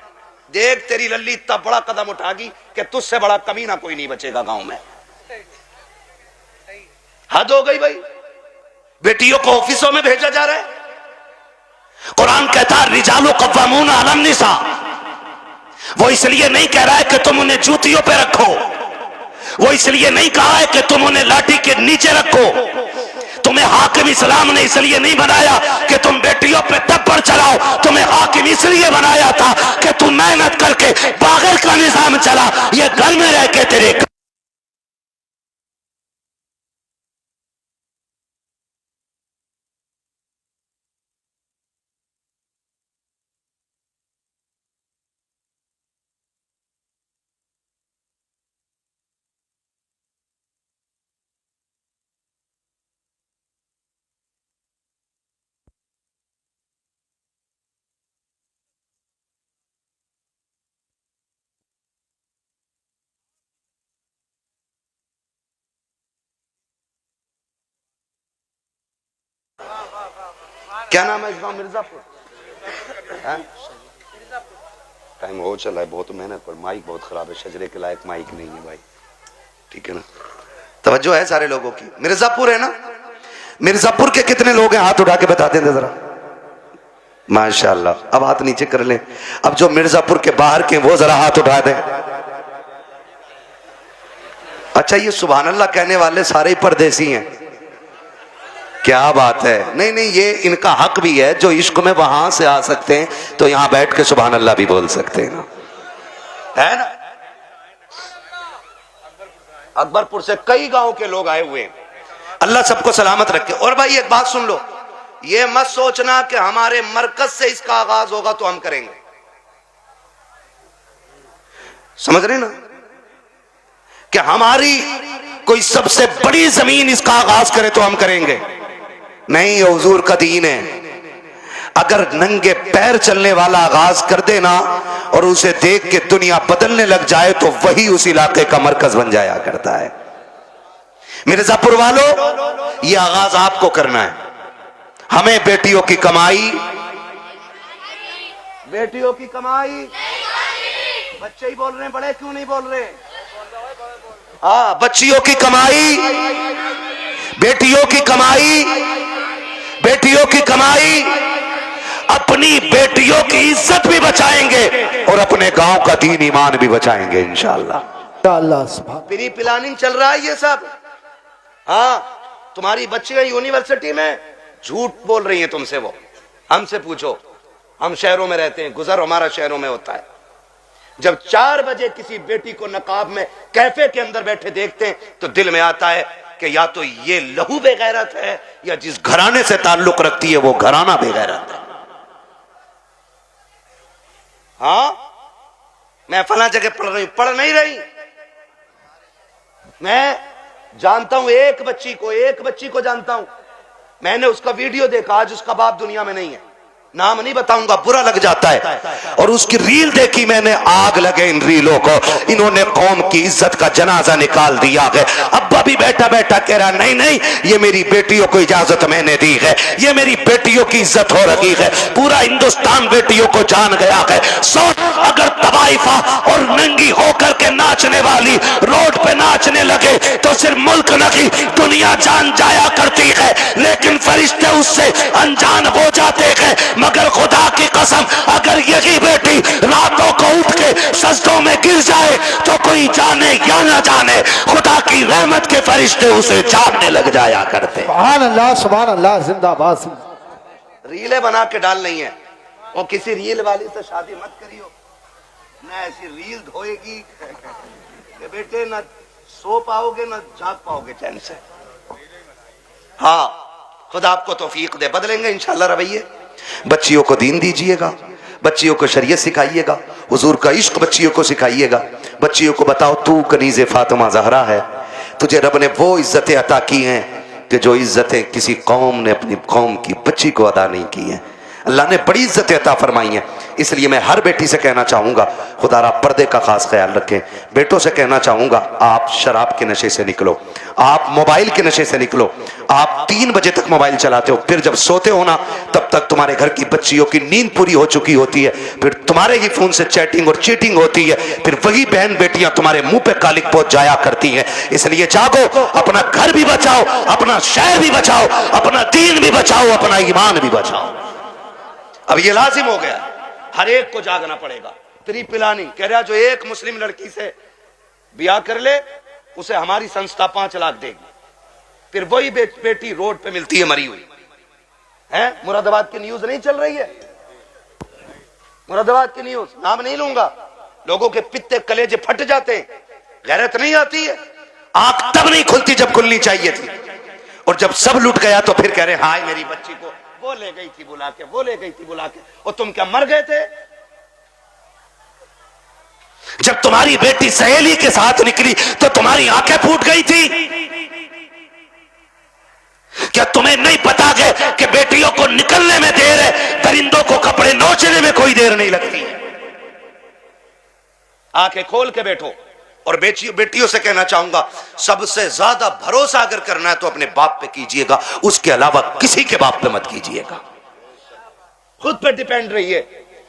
देख तेरी लल्ली इतना बड़ा कदम उठागी कि तुझसे बड़ा कमीना कोई नहीं बचेगा गांव में। हद हो गई भाई, बेटियों को ऑफिसों में भेजा जा रहा है। कुरान कहता है रिजालु कव्वामून अलन निसा। वो इसलिए नहीं कह रहा है कि तुम उन्हें जूतियों पे रखो, वो इसलिए नहीं कहा है कि तुम उन्हें लाठी के नीचे रखो। तुम्हें हाकिम इस्लाम ने इसलिए नहीं बनाया कि तुम बेटियों पे तब्बड़ चलाओ, तुम्हें हाकिम इसलिए बनाया था कि तुम मेहनत करके बागर का निजाम चला, ये घर में रह के तेरे। क्या नाम है इस गांव? मिर्जापुर। टाइम हो चला है, बहुत मेहनत पर माइक बहुत खराब है, शजरे के लायक माइक नहीं है भाई, ठीक है ना? तवज्जो है सारे लोगों की। मिर्जापुर है ना? मिर्जापुर के कितने लोग हैं, हाथ उठा के बता दें जरा। माशाल्लाह, अब हाथ नीचे कर लें। अब जो मिर्जापुर के बाहर के वो जरा हाथ उठा दें। अच्छा, ये सुभान अल्लाह कहने वाले सारे ही परदेसी हैं, क्या बात है। नहीं नहीं, ये इनका हक भी है, जो इश्क में वहां से आ सकते हैं तो यहां बैठ के सुभान अल्लाह भी बोल सकते हैं ना, है ना? अकबरपुर से कई गांव के लोग आए हुए हैं, अल्लाह सबको सलामत रखे। और भाई एक बात सुन लो, ये मत सोचना कि हमारे मरकज से इसका आगाज होगा तो हम करेंगे, समझ रहे ना, कि हमारी कोई सबसे बड़ी जमीन इसका आगाज करे तो हम करेंगे। नहीं, ये हुजूर का दीन है। अगर नंगे पैर चलने वाला आगाज कर देना और उसे देख के दुनिया बदलने लग जाए तो वही उस इलाके का मरकज बन जाया करता है। मिर्जापुर वालों, ये आगाज आपको करना है। हमें बेटियों की कमाई, बेटियों की कमाई, बच्चे ही बोल रहे हैं, बड़े क्यों नहीं बोल रहे? हाँ, बच्चियों की कमाई, बेटियों की कमाई, बेटियों की कमाई अपनी बेटियों की इज्जत भी बचाएंगे और अपने गांव का दीन ईमान भी बचाएंगे इंशाअल्लाह। प्री प्लानिंग चल रहा है ये सब। हाँ, तुम्हारी बच्चियां यूनिवर्सिटी में झूठ बोल रही हैं तुमसे, वो हमसे पूछो, हम शहरों में रहते हैं, गुजर हमारा शहरों में होता है। जब 4 बजे किसी बेटी को नकाब में कैफे के अंदर बैठे देखते हैं तो दिल में आता है कि या तो ये लहू बेगैरत है या जिस घराने से ताल्लुक रखती है वो घराना बेगैरत है। हाँ, मैं फला जगह पढ़ रही हूं, पढ़ नहीं रही। मैं जानता हूं एक बच्ची को जानता हूं, मैंने उसका वीडियो देखा, आज उसका बाप दुनिया में नहीं है, नाम नहीं बताऊंगा, बुरा लग जाता है। और उसकी रील देखी मैंने, आग लगे इन रीलों को, इन्होंने कौम की इज्जत का जनाजा निकाल दिया है। अब्बा भी बैठा बैठा कह रहा नहीं नहीं, ये मेरी बेटियों को इजाजत मैंने दी है, ये मेरी बेटियों की इज्जत हो रही है। पूरा हिंदुस्तान बेटियों को जान गया है। अगर तवाइफा और नंगी होकर के नाचने वाली रोड पे नाचने लगे तो सिर्फ मुल्क नहीं दुनिया जान जाया करती है, लेकिन फरिश्ते उससे अनजान हो जाते हैं। मगर खुदा की कसम, अगर यही बेटी रातों को उठ के सजदों में गिर जाए तो कोई जाने या ना जाने, खुदा की रहमत के फरिश्ते उसे जानने लग जाया करते। सुभान अल्लाह, सुभान अल्लाह, जिंदाबाद। रीलें बना के डाल नहीं है, और किसी रील वाली से शादी मत करियो, ना ऐसी रील धोएगी कि बेटे ना सो पाओगे ना जाग पाओगे चैन से। हाँ, खुदा आपको तौफीक दे, बदलेंगे इंशाल्लाह रवैये। बच्चियों को दीन दीजिएगा, बच्चियों को शरीयत सिखाइएगा, हुजूर का इश्क बच्चियों को सिखाइएगा। बच्चियों को बताओ तू कनीज़े फातिमा ज़हरा है, तुझे रब ने वो इज्जतें अता की हैं कि जो इज्जतें किसी कौम ने अपनी कौम की बच्ची को अदा नहीं की हैं। अल्लाह ने बड़ी इज्जतें अता फरमाई हैं। इसलिए मैं हर बेटी से कहना चाहूँगा, खुदारा पर्दे का खास ख्याल रखें। बेटों से कहना चाहूँगा, आप शराब के नशे से निकलो, आप मोबाइल के नशे से निकलो। आप 3 बजे तक मोबाइल चलाते हो, फिर जब सोते हो ना तब तक तुम्हारे घर की बच्चियों की नींद पूरी हो चुकी होती है, फिर तुम्हारे ही फोन से चैटिंग और चीटिंग होती है, फिर वही बहन बेटियां तुम्हारे मुंह पे कालिक पहुंच जाया करती हैं। इसलिए जागो, अपना घर भी बचाओ, अपना शहर भी बचाओ, अपना दीन भी बचाओ, अपना ईमान भी बचाओ। अब ये लाजिम हो गया, हर एक को जागना पड़ेगा। प्री प्लानिंग कह रहा, जो एक मुस्लिम लड़की से ब्याह कर ले उसे हमारी संस्था 5 लाख देगी। फिर वही बेटी रोड पे मिलती है मरी हुई है। मुरादाबाद की न्यूज नहीं चल रही है, मुरादाबाद की न्यूज, नाम नहीं लूंगा, लोगों के पित्ते कलेजे फट जाते हैं, गैरत नहीं आती है। आंख तब नहीं खुलती जब खुलनी चाहिए थी, और जब सब लुट गया तो फिर कह रहे हाय मेरी बच्ची को वो ले गई थी बुला के, वो ले गई थी बुला के। और तुम क्या मर गए थे? जब तुम्हारी बेटी सहेली के साथ निकली तो तुम्हारी आंखें फूट गई थी? क्या तुम्हें नहीं पता कि बेटियों को निकलने में देर है, परिंदों को कपड़े नोचने में कोई देर नहीं लगती? आंखें खोल के बैठो। और बेटियों से कहना चाहूंगा, सबसे ज्यादा भरोसा अगर करना है तो अपने बाप पे कीजिएगा, उसके अलावा किसी के बाप पे मत कीजिएगा। खुद पे डिपेंड रहिए,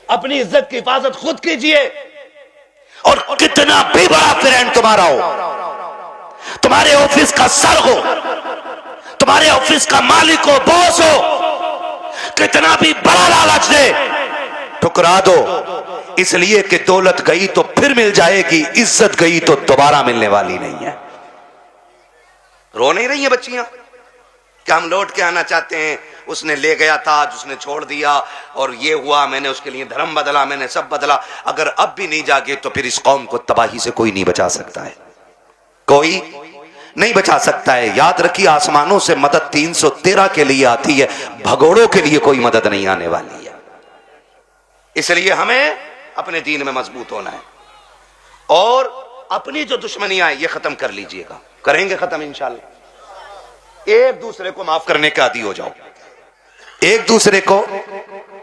अपनी इज्जत की हिफाजत खुद कीजिए। और कितना भी बड़ा फ्रेंड तुम्हारा हो, तुम्हारे ऑफिस का सर हो, तुम्हारे ऑफिस का मालिक हो, बॉस हो, कितना भी बड़ा लालच दे, ठुकरा दो। इसलिए कि दौलत गई तो फिर मिल जाएगी, इज्जत गई तो दोबारा मिलने वाली नहीं है। रो नहीं रही है बच्चियां कि हम लौट के आना चाहते हैं, उसने ले गया था, आज उसने छोड़ दिया, और ये हुआ, मैंने उसके लिए धर्म बदला, मैंने सब बदला। अगर अब भी नहीं जागे तो फिर इस कौम को तबाही से कोई नहीं बचा सकता है, कोई नहीं बचा सकता है। याद रखिए, आसमानों से मदद 313 के लिए आती है, भगोड़ों के लिए कोई मदद नहीं आने वाली है। इसलिए हमें अपने दीन में मजबूत होना है, और अपनी जो दुश्मनियां हैं ये खत्म कर लीजिएगा, करेंगे खत्म इंशाल्लाह। एक दूसरे को माफ करने के आदी हो जाओ, एक दूसरे को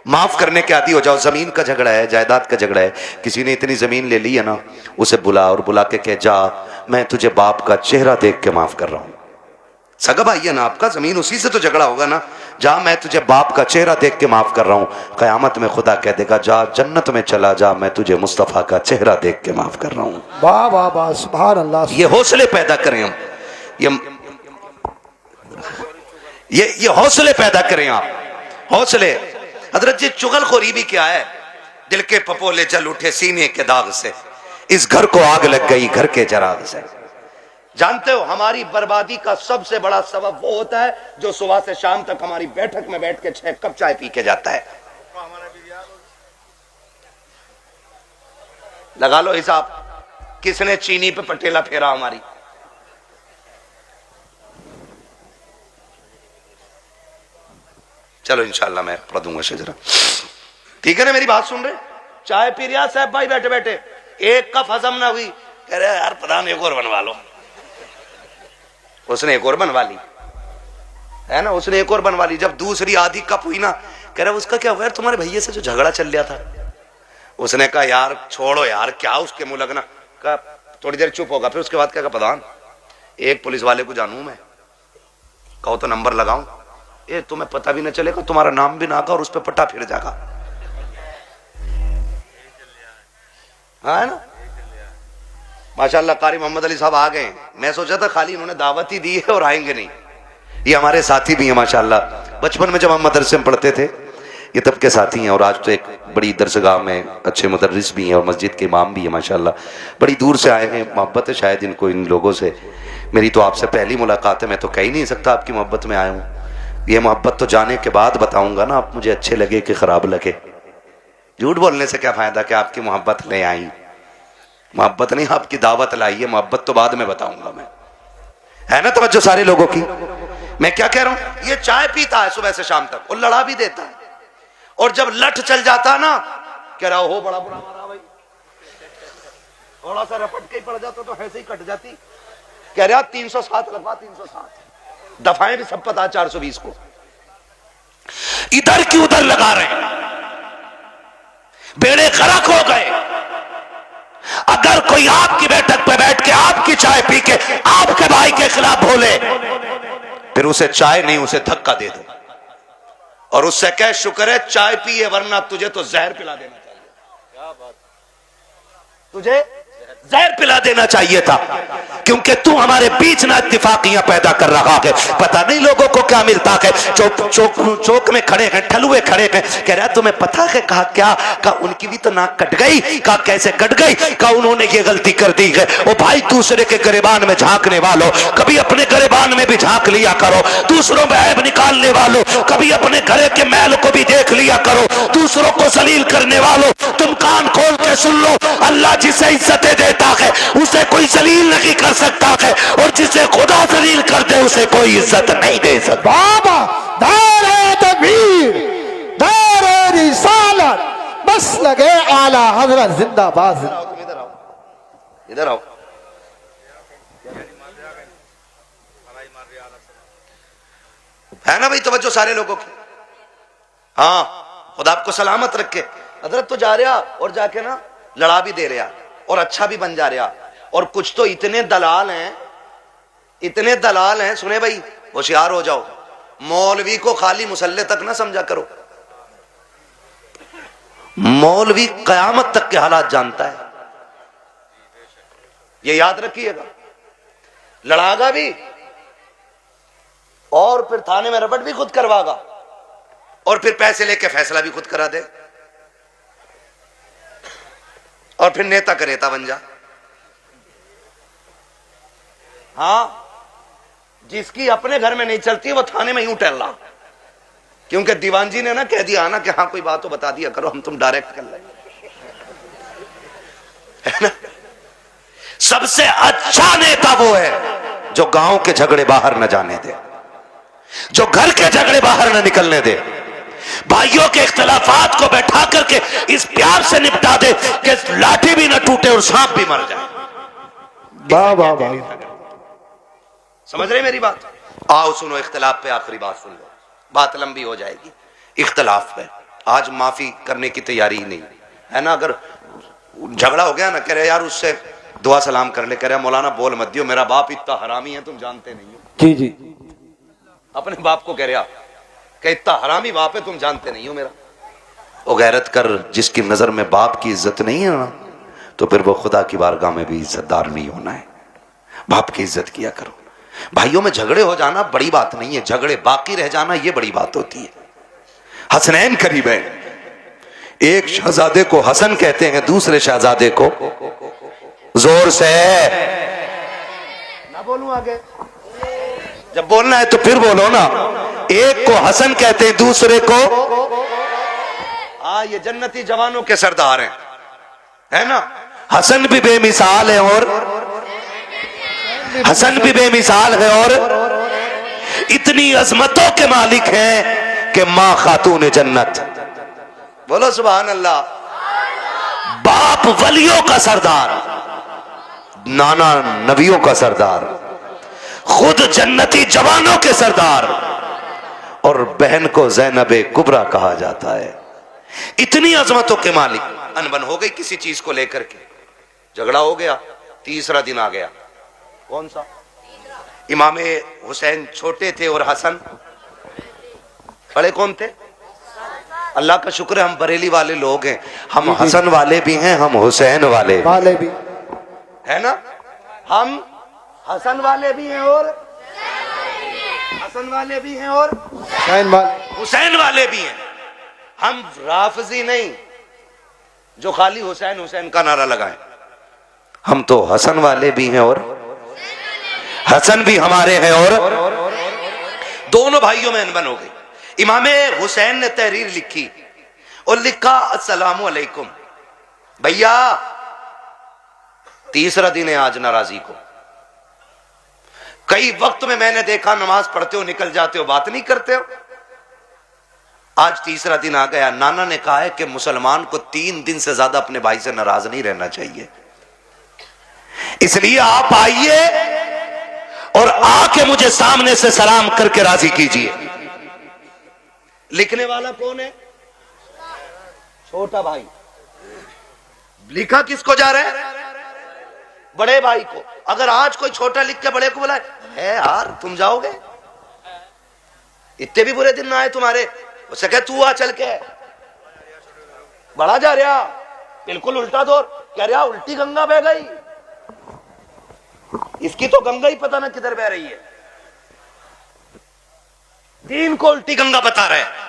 माफ करने के आदी हो जाओ। जमीन का झगड़ा है, जायदाद का झगड़ा है, किसी ने इतनी जमीन ले ली है ना, उसे बुला और बुला के कह, जा मैं तुझे बाप का चेहरा देख के माफ कर रहा हूं। सगा भाई है ना आपका, जमीन उसी से तो झगड़ा होगा ना, जा मैं तुझे बाप का चेहरा देख के माफ कर रहा हूं। कयामत में खुदा कह देगा, जा जन्नत में चला जा, मैं तुझे मुस्तफा का चेहरा देख के माफ कर रहा हूं। वाह वाह वाह, सुभान अल्लाह। ये हौसले पैदा करें हम, ये हौसले पैदा करें आप, हौसले। हजरत जी चुगलखोरी भी क्या है, दिल के पपोले जल उठे सीने के दाग से, इस घर को आग लग गई घर के चराग से। जानते हो हमारी बर्बादी का सबसे बड़ा सबब वो होता है जो सुबह से शाम तक हमारी बैठक में बैठ के 6 कप चाय पी के जाता है। लगा लो हिसाब, किसने चीनी पे पटेला फेरा हमारी। चलो इंशाल्लाह मैं पढ़ दूंगा शजरा, ठीक है ना? मेरी बात सुन रहे? चाय पी रिया साहब भाई बैठे बैठे, एक कप हजम ना हुई, कह रहे यार प्रधान एक और बनवा लो। उसने एक और बनवा ली है ना, उसने एक और बनवा ली। जब दूसरी आधी कप हुई ना, कह रहा उसका क्या हुआ यार, तुम्हारे भैया से जो झगड़ा चल रहा था। उसने कहा यार छोड़ो यार, क्या उसके मुंह लगना। कहा थोड़ी देर चुप होगा, फिर उसके बाद क्या कहा, प्रधान एक पुलिस वाले को जानू मैं, कहो तो नंबर लगाऊं, ये तुम्हें पता भी ना चलेगा, तुम्हारा नाम भी ना का और उस पर पट्टा फिर जाएगा। हाँ है ना, माशाल्लाह कारी मोहम्मद अली साहब आ गए। मैं सोचा था खाली इन्होंने दावत ही दी है और आएंगे नहीं, ये हमारे साथी भी हैं माशाल्लाह। बचपन में जब हम मदरसे में पढ़ते थे ये तब के साथी हैं, और आज तो एक बड़ी दरसगाह में अच्छे मुदर्रिस भी हैं और मस्जिद के इमाम भी हैं माशाल्लाह। बड़ी दूर से आए हैं, मोहब्बत है शायद इनको इन लोगों से। मेरी तो आपसे पहली मुलाकात है, मैं तो कह ही नहीं सकता आपकी मोहब्बत में आया हूँ। ये मोहब्बत तो जाने के बाद बताऊंगा ना, आप मुझे अच्छे लगे कि खराब लगे। झूठ बोलने से क्या फायदा कि आपकी मोहब्बत ले आई, मोहब्बत नहीं आपकी दावत लाई है, मोहब्बत तो बाद में बताऊंगा मैं, है ना? तवज्जो सारे लोगों की। मैं क्या कह रहा हूं, ये चाय पीता है सुबह से शाम तक और लड़ा भी देता है, और जब लठ चल जाता ना, कह रहा हो बड़ा बुरा मारा भाई, थोड़ा सा रपट के ही पड़ जाता तो ऐसे ही कट जाती। कह रहा 307 रफा 307 दफाएं भी सब पता 420 को, इधर की उधर लगा रहे हैं, बेड़े गर्क हो गए। अगर कोई आपकी बैठक पे बैठ के आपकी चाय पी के आपके भाई के खिलाफ बोले, फिर उसे चाय नहीं उसे धक्का दे दो और उससे कह शुक्र है चाय पिए, वरना तुझे तो जहर पिला देना चाहिए। क्या बात, तुझे जहर पिला देना चाहिए था, क्योंकि तू हमारे बीच ना इत्तेफाकियां पैदा कर रहा है। पता नहीं लोगों को क्या मिलता है, चौक में खड़े हैं, ठलुए खड़े हैं, कह रहा तुम्हें पता है। कहा क्या? कहा उनकी भी तो नाक कट गई। कहा कैसे कट गई? कहा उन्होंने ये गलती कर दी है। ओ भाई दूसरे के गिरेबान में झांकने वालों, कभी अपने गिरेबान में भी झांक लिया करो। दूसरों में ऐब निकालने वालों, कभी अपने घरे के मैल को भी देख लिया करो। दूसरों को जलील करने वालों, तुम कान खोल के सुन लो, अल्लाह जिसे इज्जतें देता है उसे कोई जलील नहीं कर सकता है, और जिसे खुदा जलील कर दे उसे कोई इज्जत नहीं दे सकता। बाबा दारे तकबीर, दारे रिसालत, बस लगे आला हजरत जिंदाबाद। इधर आओ, इधर आओ। है ना भाई तवज्जो सारे लोगों की? हाँ, खुदा आपको सलामत रखे। हजरत तो जा रहा और जाके ना लड़ा भी दे रहा और अच्छा भी बन जा रहा। और कुछ तो इतने दलाल हैं, इतने दलाल हैं, सुने भाई होशियार हो जाओ, मौलवी को खाली मुसल्ले तक ना समझा करो। मौलवी कयामत तक के हालात जानता है, ये याद रखिएगा। लड़ागा भी और फिर थाने में रपट भी खुद करवागा, और फिर पैसे लेके फैसला भी खुद करा दे, और फिर नेता का नेता बन जा। हाँ, जिसकी अपने घर में नहीं चलती वो थाने में यूं टहल रहा, क्योंकि दीवान जी ने ना कह दिया ना कि हाँ कोई बात तो बता दिया करो, हम तुम डायरेक्ट कर लेंगे, है ना? सबसे अच्छा नेता वो है जो गांव के झगड़े बाहर न जाने दे, जो घर के झगड़े बाहर न निकलने दे, भाइयों के इख्तलाफात को बैठा करके इस प्यार से निपटा दे कि लाठी भी न टूटे और सांप भी मर जाए। वाह वाह वाह, समझ रहे मेरी बात? आओ सुनो, इख्तलाफ पे आखिरी बात सुन लो, बात लंबी हो जाएगी। इख्तलाफ पे आज माफी करने की तैयारी ही नहीं है ना। अगर झगड़ा हो गया ना, कह रहे यार उससे दुआ सलाम कर ले, कह रहे मौलाना बोल मत दियो, मेरा बाप इतना हरामी है तुम जानते नहीं हो। जी जी, अपने बाप को कह रहा कि इतना हरामी बाप है तुम जानते नहीं हो मेरा। वो गैरत कर, जिसकी नजर में बाप की इज्जत नहीं है ना, तो फिर वो खुदा की बारगाह में भी इज्जतदार नहीं होना है। बाप की इज्जत किया करो। भाइयों में झगड़े हो जाना बड़ी बात नहीं है, झगड़े बाकी रह जाना ये बड़ी बात होती है। हसनैन करीब है। एक शहजादे को हसन कहते हैं, दूसरे शहजादे को जोर से ना बोलूं आगे, जब बोलना है तो फिर बोलो ना। एक को हसन कहते हैं, दूसरे को ये जन्नती जवानों के सरदार हैं, है ना। हसन भी बेमिसाल है और हसन भी बेमिसाल है और इतनी अजमतों के मालिक हैं कि मां खातून जन्नत, बोलो सुभान अल्लाह। बाप वलियों का सरदार, नाना नबियों का सरदार, खुद जन्नती जवानों के सरदार, और बहन को ज़ैनबे कुबरा कहा जाता है। इतनी अजमतों के मालिक। अनबन हो गई किसी चीज को लेकर के, झगड़ा हो गया, तीसरा दिन आ गया। कौन सा? इमाम हुसैन छोटे थे और हसन बड़े। कौन थे? अल्लाह का शुक्र है हम बरेली वाले लोग हैं, हम हसन वाले भी हैं, हम हुसैन वाले भी है ना। हम हसन वाले भी हैं और हसन वाले भी हैं और हुसैन वाले भी हैं। हम राफजी नहीं जो खाली हुसैन हुसैन का नारा लगाएं। हम तो हसन वाले भी हैं और हसन भी हमारे हैं, और दोनों भाइयों में अनबन हो गई। इमाम हुसैन ने तहरीर लिखी और लिखा, अस्सलामु अलैकुम भैया, तीसरा दिन है आज नाराजी को। कई वक्त में मैंने देखा नमाज पढ़ते हो, निकल जाते हो, बात नहीं करते हो। आज तीसरा दिन आ गया। नाना ने कहा है कि मुसलमान को 3 दिन से ज्यादा अपने भाई से नाराज नहीं रहना चाहिए, इसलिए आप आइए और आके मुझे सामने से सलाम करके राजी कीजिए। लिखने वाला कौन है? छोटा भाई। लिखा किसको जा रहा है? बड़े भाई को। अगर आज कोई छोटा लिख के बड़े को बुलाए, है यार तुम जाओगे, इतने भी बुरे दिन ना आए तुम्हारे, उससे कह तू आ चल के। बड़ा जा रहा, बिल्कुल उल्टा दौर, कह रहा उल्टी गंगा बह गई। इसकी तो गंगा ही पता ना किधर बह रही है, दीन को उल्टी गंगा बता रहे हैं।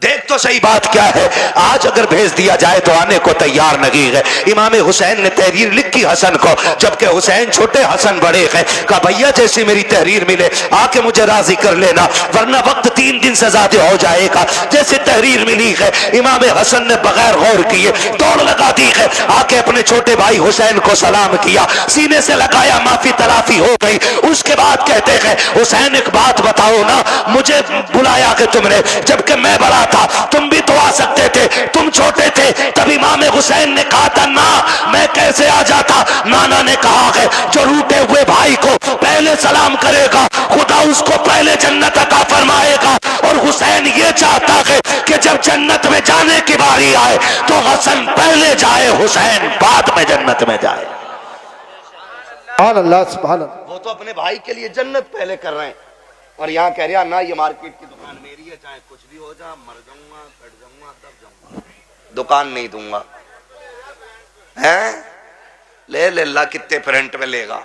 देख तो सही बात क्या है। आज अगर भेज दिया जाए तो आने को तैयार नहीं है। इमाम हुसैन ने तहरीर लिखी हसन को, जबकि हुसैन छोटे, हसन बड़े हैं। कहा भैया जैसी मेरी तहरीर मिले आके मुझे राजी कर लेना, वरना वक्त 3 दिन से ज्यादा हो जाएगा। जैसे तहरीर मिली है, इमाम हसन ने बगैर गौर किए दौड़ लगा दी है, आके अपने छोटे भाई हुसैन को सलाम किया, सीने से लगाया, माफी तलाफी हो गई। उसके बाद कहते हैं हुसैन एक बात बताओ ना, मुझे बुलाया कि तुमने, जबकि मैं बड़ा था, तुम भी तो आ सकते थे, तुम छोटे थे। तब इमाम हुसैन ने कहा था ना, मैं कैसे आ जाता। नाना ने कहा है जो रूठे हुए भाई को पहले सलाम करेगा खुदा उसको पहले जन्नत अता फरमाएगा। और हुसैन ये चाहता है कि जब जन्नत में जाने की बारी आए तो हसन पहले जाए, हुसैन बाद में जन्नत में जाए। सुभान अल्लाह, सुभान अल्लाह। वो तो अपने भाई के लिए जन्नत पहले कर रहे हैं, और यहाँ कह रहा ना ये मार्केट की दुकान मेरी है, चाहे कुछ भी हो जाए, मर जाऊंगा, कट जाऊंगा, दब जाऊंगा, दुकान नहीं दूंगा। हैं ले अल्लाह कितने फ्रंट में लेगा।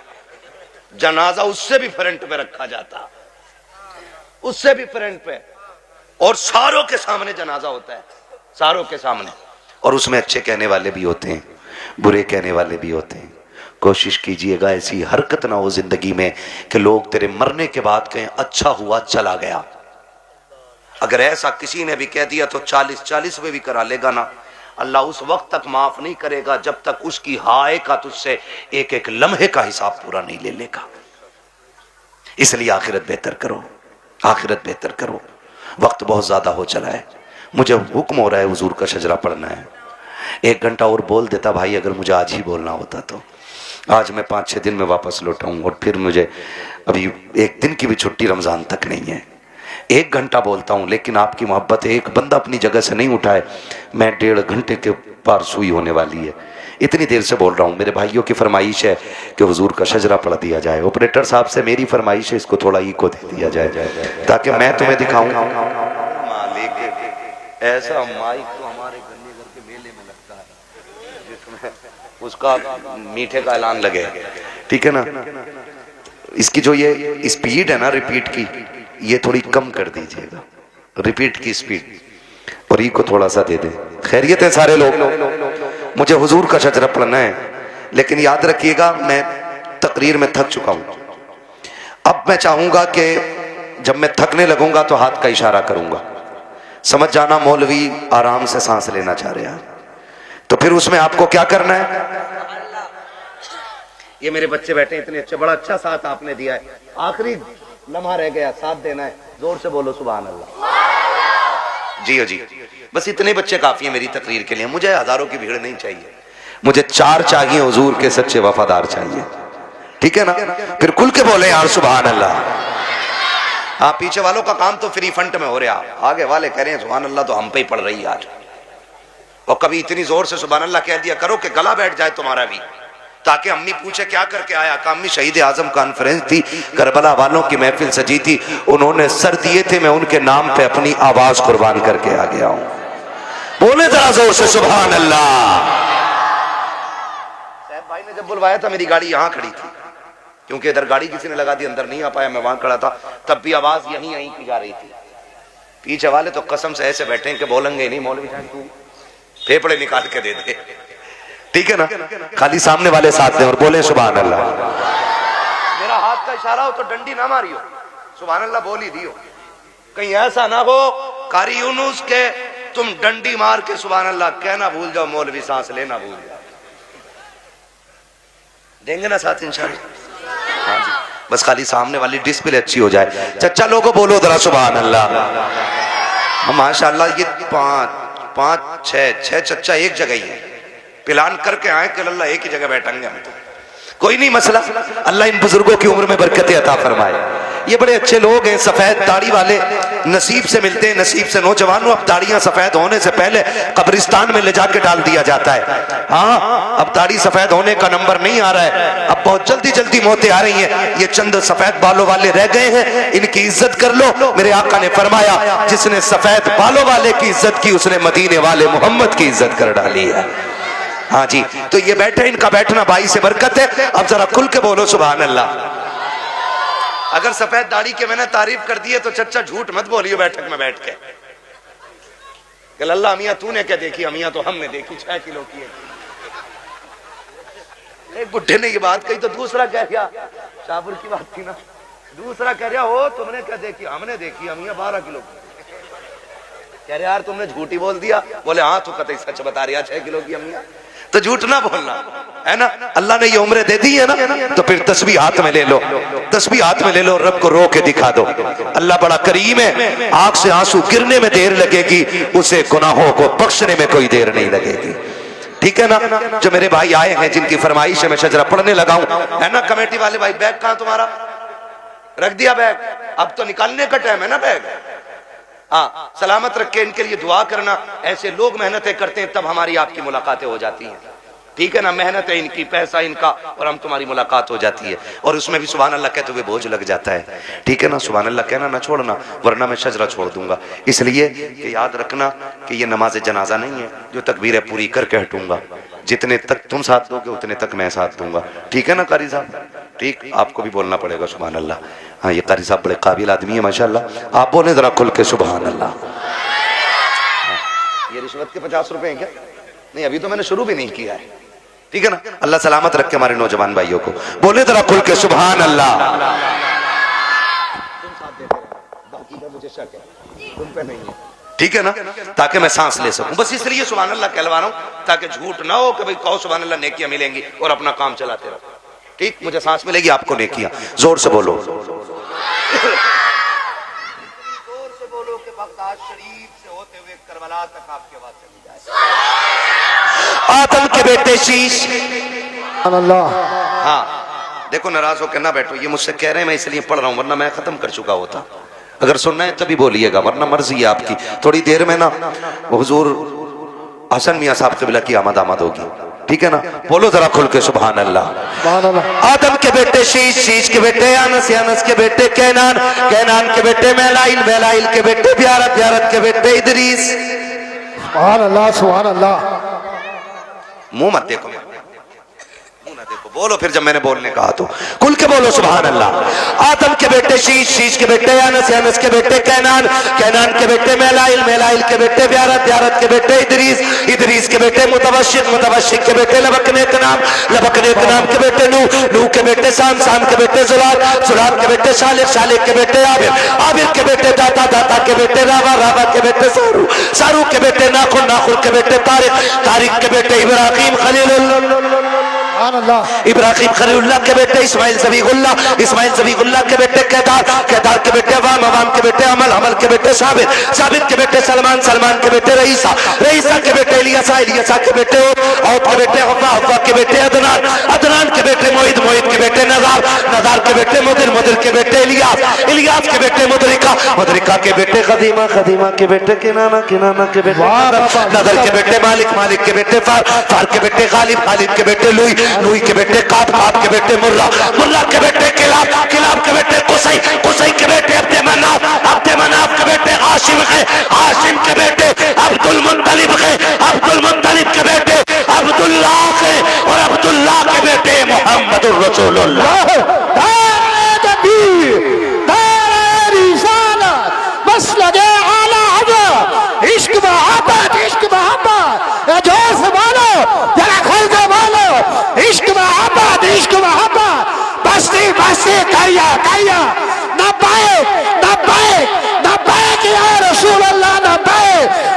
जनाजा उससे भी फ्रंट पे रखा जाता, उससे भी फ्रंट पे, और सारों के सामने जनाजा होता है, सारों के सामने। और उसमें अच्छे कहने वाले भी होते हैं, बुरे कहने वाले भी होते हैं। कोशिश कीजिएगा ऐसी हरकत ना हो जिंदगी में कि लोग तेरे मरने के बाद कहें अच्छा हुआ चला गया। अगर ऐसा किसी ने भी कह दिया तो 40 में भी करा लेगा ना, अल्लाह उस वक्त तक माफ नहीं करेगा जब तक उसकी हाय का तुझसे एक एक लम्हे का हिसाब पूरा नहीं ले लेगा। इसलिए आखिरत बेहतर करो, आखिरत बेहतर करो। वक्त बहुत ज्यादा हो चला है, मुझे हुक्म हो रहा है हुजूर का शजरा पढ़ना है। 1 घंटा और बोल देता भाई, अगर मुझे आज ही बोलना होता तो। आज मैं 5-6 दिन में वापस लौटाऊं, और फिर मुझे अभी 1 दिन की भी छुट्टी रमजान तक नहीं है। 1 घंटा बोलता हूं, लेकिन आपकी मोहब्बत है, एक बंदा अपनी जगह से नहीं उठाए, मैं 1.5 घंटे के पार सुई होने वाली है। इतनी देर से बोल रहा हूं। मेरे भाइयों की फरमाइश है कि हुजूर का शजरा पढ़ दिया जाए। ऑपरेटर साहब से मेरी फरमाइश है, इसको थोड़ा इको दे दिया जाए ताकि मैं तुम्हें दिखाऊं। ऐसा माइक तो हमारे गन्ने घर के मेले में लगता है जिसमें उसका मीठे का ऐलान लगे, ठीक है ना। इसकी जो ये स्पीड है ना रिपीट की, ये थोड़ी कम कर दीजिएगा, रिपीट की स्पीड। और ई को थोड़ा सा दे दे। खैरियत है सारे लोग, मुझे हुजूर का शजरा पढ़ना है, लेकिन याद रखिएगा मैं तकरीर में थक चुका हूं। अब मैं चाहूंगा कि जब मैं थकने लगूंगा तो हाथ का इशारा करूंगा, समझ जाना मौलवी आराम से सांस लेना चाह रहे हैं, तो फिर उसमें आपको क्या करना है। ये मेरे बच्चे बैठे इतने अच्छे, बड़ा अच्छा साथ आपने दिया है, आखिरी लम्हा रह गया, साथ देना है, जोर से बोलो सुभान अल्लाह। जी जी, बस इतने बच्चे काफी है मेरी तकरीर के लिए, मुझे हजारों की भीड़ नहीं चाहिए, मुझे 4 चाहिए हुजूर के सच्चे वफादार चाहिए, ठीक है ना। फिर खुल के बोले यार सुभान अल्लाह। हाँ, पीछे वालों का काम तो फ्री फंड में हो रहा, आगे वाले कह रहे हैं सुभान अल्लाह तो हम पे ही पड़ रही आज। और कभी इतनी जोर से सुभान अल्लाह कह दिया करो कि गला बैठ जाए तुम्हारा भी, ताकि अम्मी पूछे क्या करके आया, का अम्मी शहीद आजम कॉन्फ्रेंस थी, करबला वालों की महफिल सजी थी, उन्होंने सर दिए थे, मैं उनके नाम पे अपनी आवाज कुर्बान करके आ गया हूं। बोले जरा जोर से सुभान अल्लाह। साहब भाई ने जब बुलवाया था मेरी गाड़ी यहां खड़ी थी, क्योंकि इधर गाड़ी किसी ने लगा दी, अंदर नहीं आ पाया, मैं वहां खड़ा था, तब भी आवाज यहीं यहीं की जा रही थी। पीछे वाले तो कसम से ऐसे बैठे कि बोलेंगे नहीं, मौलवी साहब तू फेफड़े निकाल के दे दे, ठीक है ना। खाली सामने वाले साथ दें और बोले सुभान अल्लाह। मेरा हाथ का इशारा हो तो डंडी ना मारियो, सुभान अल्लाह बोल ही दियो, कहीं ऐसा ना हो कारी यूनुस के तुम डंडी मार के सुभान अल्लाह कहना भूल जाओ, मौलवी सांस लेना भूल जाओ। देंगे ना साथ इंशाल्लाह। हाँ जी, बस खाली सामने वाली डिस्प्ले अच्छी हो जाए। चच्चा लोगों बोलो जरा सुभान अल्लाह। माशाअल्लाह ये 5 6 चच्चा एक जगह ही है, प्लान करके आए कि अल्लाह एक ही जगह बैठेंगे हम, तो कोई नहीं मसला, अल्लाह इन बुजुर्गों की उम्र में बरकत अता फरमाए। ये बड़े अच्छे लोग हैं, सफेद दाढ़ी वाले, नसीब से मिलते हैं, नसीब से। नौजवानों अब दाढ़ियां सफेद होने से पहले कब्रिस्तान में ले जाके डाल दिया जाता है। हाँ, अब दाढ़ी सफेद होने का नंबर नहीं आ रहा है, अब बहुत जल्दी जल्दी मौतें आ रही हैं। ये चंद सफेद बालों वाले रह गए हैं, इनकी इज्जत कर लो। मेरे आका ने फरमाया जिसने सफेद बालों वाले की इज्जत की, उसने मदीने वाले मोहम्मद की इज्जत कर डाली है। हाँ जी, तो ये बैठे, इनका बैठना भाई से बरकत है। अब जरा खुल के बोलो सुभान अल्लाह। अगर सफेद दाढ़ी के मैंने तारीफ कर दी है तो चच्चा झूठ मत बोलियो बैठक में बैठ के, अल्लाह अमिया तूने क्या देखी, अमिया तो हमने देखी 6 किलो की है। एक बुढ़े ने ये बात कही तो दूसरा कह गया, शाहपुर की बात थी ना, दूसरा कह रहा हो तुमने क्या देखी, हमने देखी अमिया 12 किलो की। कह रहे यार तुमने झूठी बोल दिया, बोले हाँ तू कतई सच बता रही 6 किलो की अमिया, तो झूठ ना बोलना है ना। अल्लाह ने ये उम्र दे दी है ना, तो फिर तस्बीह हाथ में ले लो, तस्बीह हाथ में ले लो, रब को रो के दिखा दो। अल्लाह बड़ा करीम है, आंख से आंसू गिरने में देर लगेगी, उसे गुनाहों को बख्शने में कोई देर नहीं लगेगी, ठीक है ना। जो मेरे भाई आए हैं जिनकी फरमाइश है मैं शजरा पढ़ने लगा हूं, है ना। कमेटी वाले भाई बैग कहां तुम्हारा, रख दिया बैग, अब तो निकालने का टाइम है ना बैग। हाँ, सलामत रख के इनके लिए दुआ करना। ऐसे लोग मेहनतें करते हैं तब हमारी आपकी मुलाकातें हो जाती हैं, ठीक है ना। मेहनत है इनकी, पैसा इनका, और हम तुम्हारी मुलाकात हो जाती है, और उसमें भी सुभान अल्लाह कहते हुए बोझ लग जाता है, ठीक है ना। सुभान अल्लाह कहना ना छोड़ना, वरना मैं शजरा छोड़ दूंगा। इसलिए कि याद रखना कि ये नमाज जनाजा नहीं है जो तकबीरें पूरी करके हटूंगा, जितने तक तुम साथ दोगे उतने तक मैं साथ दूंगा, ठीक है ना कारी साहब। ठीक, आपको भी बोलना पड़ेगा सुभान अल्लाह। हाँ, ये कारी साहब बड़े काबिल आदमी है माशाल्लाह, आप बोले जरा खुल के सुभान अल्लाह। ये रिश्वत के 50 रुपए हैं क्या? नहीं, अभी तो मैंने शुरू भी नहीं किया है, ठीक है ना। अल्लाह सलामत रखे हमारे नौजवान भाइयों को, बोले जरा खुल के सुभान अल्लाह। तुम साथ देते रहो, बाकी का मुझे शक है, तुम पे नहीं है, ठीक है ना, ताकि मैं सांस ले सकूं। बस इसलिए सुभान अल्लाह कहलवा रहा हूं, ताकि झूठ ना हो कि भाई कहो सुभान अल्लाह नेकियां मिलेंगी और अपना काम चलाते रहो। ठीक, मुझे सांस मिलेगी, आपको नेकियां। जोर से बोलो, जोर से बोलो कि बगदाद शरीफ से होते हुए करबला तक आपकी आवाज चली जाए। आदम के बेटे शीश, अल्लाह। हाँ देखो, नाराज होकर ना बैठो, ये मुझसे कह रहे हैं मैं इसलिए पढ़ रहा हूं, वरना मैं खत्म कर चुका होता। अगर सुनना है तभी बोलिएगा, वरना मर्जी है आपकी। थोड़ी देर में ना हुजूर हसन मियां साहब क़िबला की आमद होगी, ठीक है ना। बोलो जरा खुल के सुभान अल्लाह। आदम के बेटे शीश, शीश के बेटे अनस, अनस के बेटे कैनान, कैनान के बेटे मेलाइल, मेलाइल के बेटे ब्यारत, ब्यारत के बेटे इदरीस। सुभान अल्लाह, सुभान अल्लाह। मुंह मत देखो, मुंह ना देखो। देखो बोलो फिर, जब मैंने बोलने कहा तो खुल के बोलो सुभान अल्लाह। आदम के बेटे शीश, शीश के बेटे अनस, अनस के बेटे कैनान, कैनान के बेटे मेलाइल, मेलाइल के बेटे ब्यारत, ब्यारत के बेटे इदरीस, इदरीस के बेटे मुतवशिक, मुतवशिक के बेटे लबकने का नाम, लबकने का नाम के बेटे नूह, नूह के बेटे साम, साम के बेटे जुलाल, जुलाल के बेटे शालिक, शालिक के बेटे आबिर, आबिर के बेटे दाता, दाता के बेटे रावा, रावा के बेटे सारू, सारू के बेटे नाखुन, नाखुन के बेटे तारिक, तारिक के बेटे इब्राहिम खलीलुल्लाह, इब्राहिम खलीलुल्लाह के बेटे इस्माइल ज़बीहुल्लाह, इस्माइल ज़बीहुल्लाह के बेटे केदार, केदार के बेटे अवाम, अवाम के बेटे अमल, अमल के बेटे साबिर, साबिर के बेटे सलमान, सलमान के बेटे रईसा, रईसा के बेटे इलियासा, इलियासा के बेटे औद के बेटे हव्वा, हव्वा के बेटे अदनान, अदनान के बेटे मोइद, मोइद के बेटे नज़ार, नज़ार के बेटे मुदिर, मुदिर के बेटे इलियास, इलियास के बेटे मुदरिका, मुदरिका के बेटे खदीमा, खदीमा के बेटे किनाना, किनाना के बेटे नदर के बेटे मालिक, मालिक के बेटे फार, फार के बेटे गालिब, गालिब के बेटे लुई, लुई के बेटे काब, काब के बेटे मुर्रा, मुर्रा के बेटे किलाब, किलाब के बेटे कुसै, कुसै के बेटे अब्दे मनाफ, अब्दे मनाफ के बेटे हाशिम है, हाशिम के बेटे अब्दुल मुत्तलिब है, अब्दुल मुत्तलिब के बेटे अब्दुल्लाह है, और अब्दुल्लाह के बेटे मोहम्मदुर रसूलुल्लाह। बस लगे आला हज़रत, इश्क मोहब्बत, इश्क मोहब्बत, जोश बोलो जरा खोल के बोलो, इश्क मोहब्बत, इश्क मोहब्बत, बस्ती बस्ती करिया करिया, न पाए न पाए न पाए कि या रसूल अल्लाह न पाए,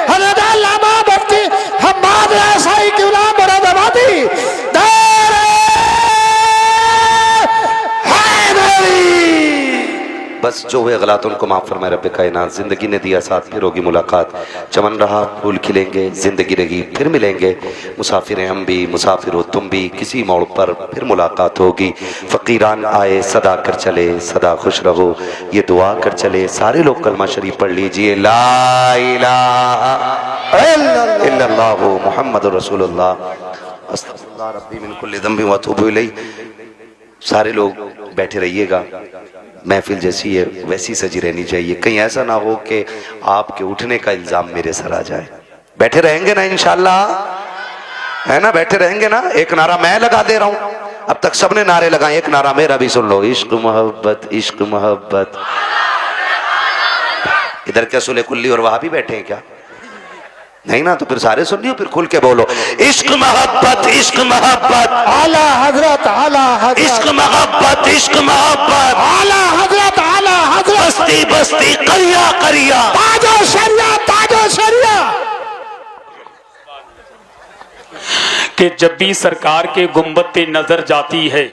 हज़रत अल्लामा मुफ्ती हम्माद रसाई गुलाम मुरादाबादी बस जो हुए गलत उनको माफ़ फरमाए रब्बे कायनात। जिंदगी ने दिया साथ, फिर होगी मुलाकात, चमन रहा फूल खिलेंगे, जिंदगी रही फिर मिलेंगे, मुसाफिर हम भी, मुसाफिर हो तुम भी, किसी मोड़ पर फिर मुलाकात होगी। फ़कीरान आए सदा कर चले, सदा खुश रहो ये दुआ कर चले। सारे लोग कलमा शरीफ पढ़ लीजिए, ला इलाहा इल्लल्लाह मुहम्मदुर रसूलुल्लाह, अस्तगफिरुल्लाह रब्बी मिन कुल्लि ज़ंबि व अतूबु इलैह। सारे लोग बैठे रहिएगा, महफिल जैसी है वैसी सजी रहनी चाहिए, कहीं ऐसा ना हो कि आपके उठने का इल्जाम मेरे सर आ जाए। बैठे रहेंगे ना इंशाल्लाह, है ना, बैठे रहेंगे ना। एक नारा मैं लगा दे रहा हूं, अब तक सबने नारे लगाए, एक नारा मेरा भी सुन लो, इश्क मोहब्बत, इश्क मोहब्बत। इधर क्या सुले कुल्ली और वहां भी बैठे हैं क्या? नहीं ना, तो फिर सारे सुन लियो, फिर खुल के बोलो, इश्क मोहब्बत, इश्क मोहब्बत, आला हज़रत, आला हज़रत, इश्क मोहब्बत, इश्क मोहब्बत, आला हज़रत, आला हज़रत, बस्ती बस्ती करिया करिया, ताजो शरिया, ताजो शरिया। कि जब भी सरकार के गुंबद पे नजर जाती है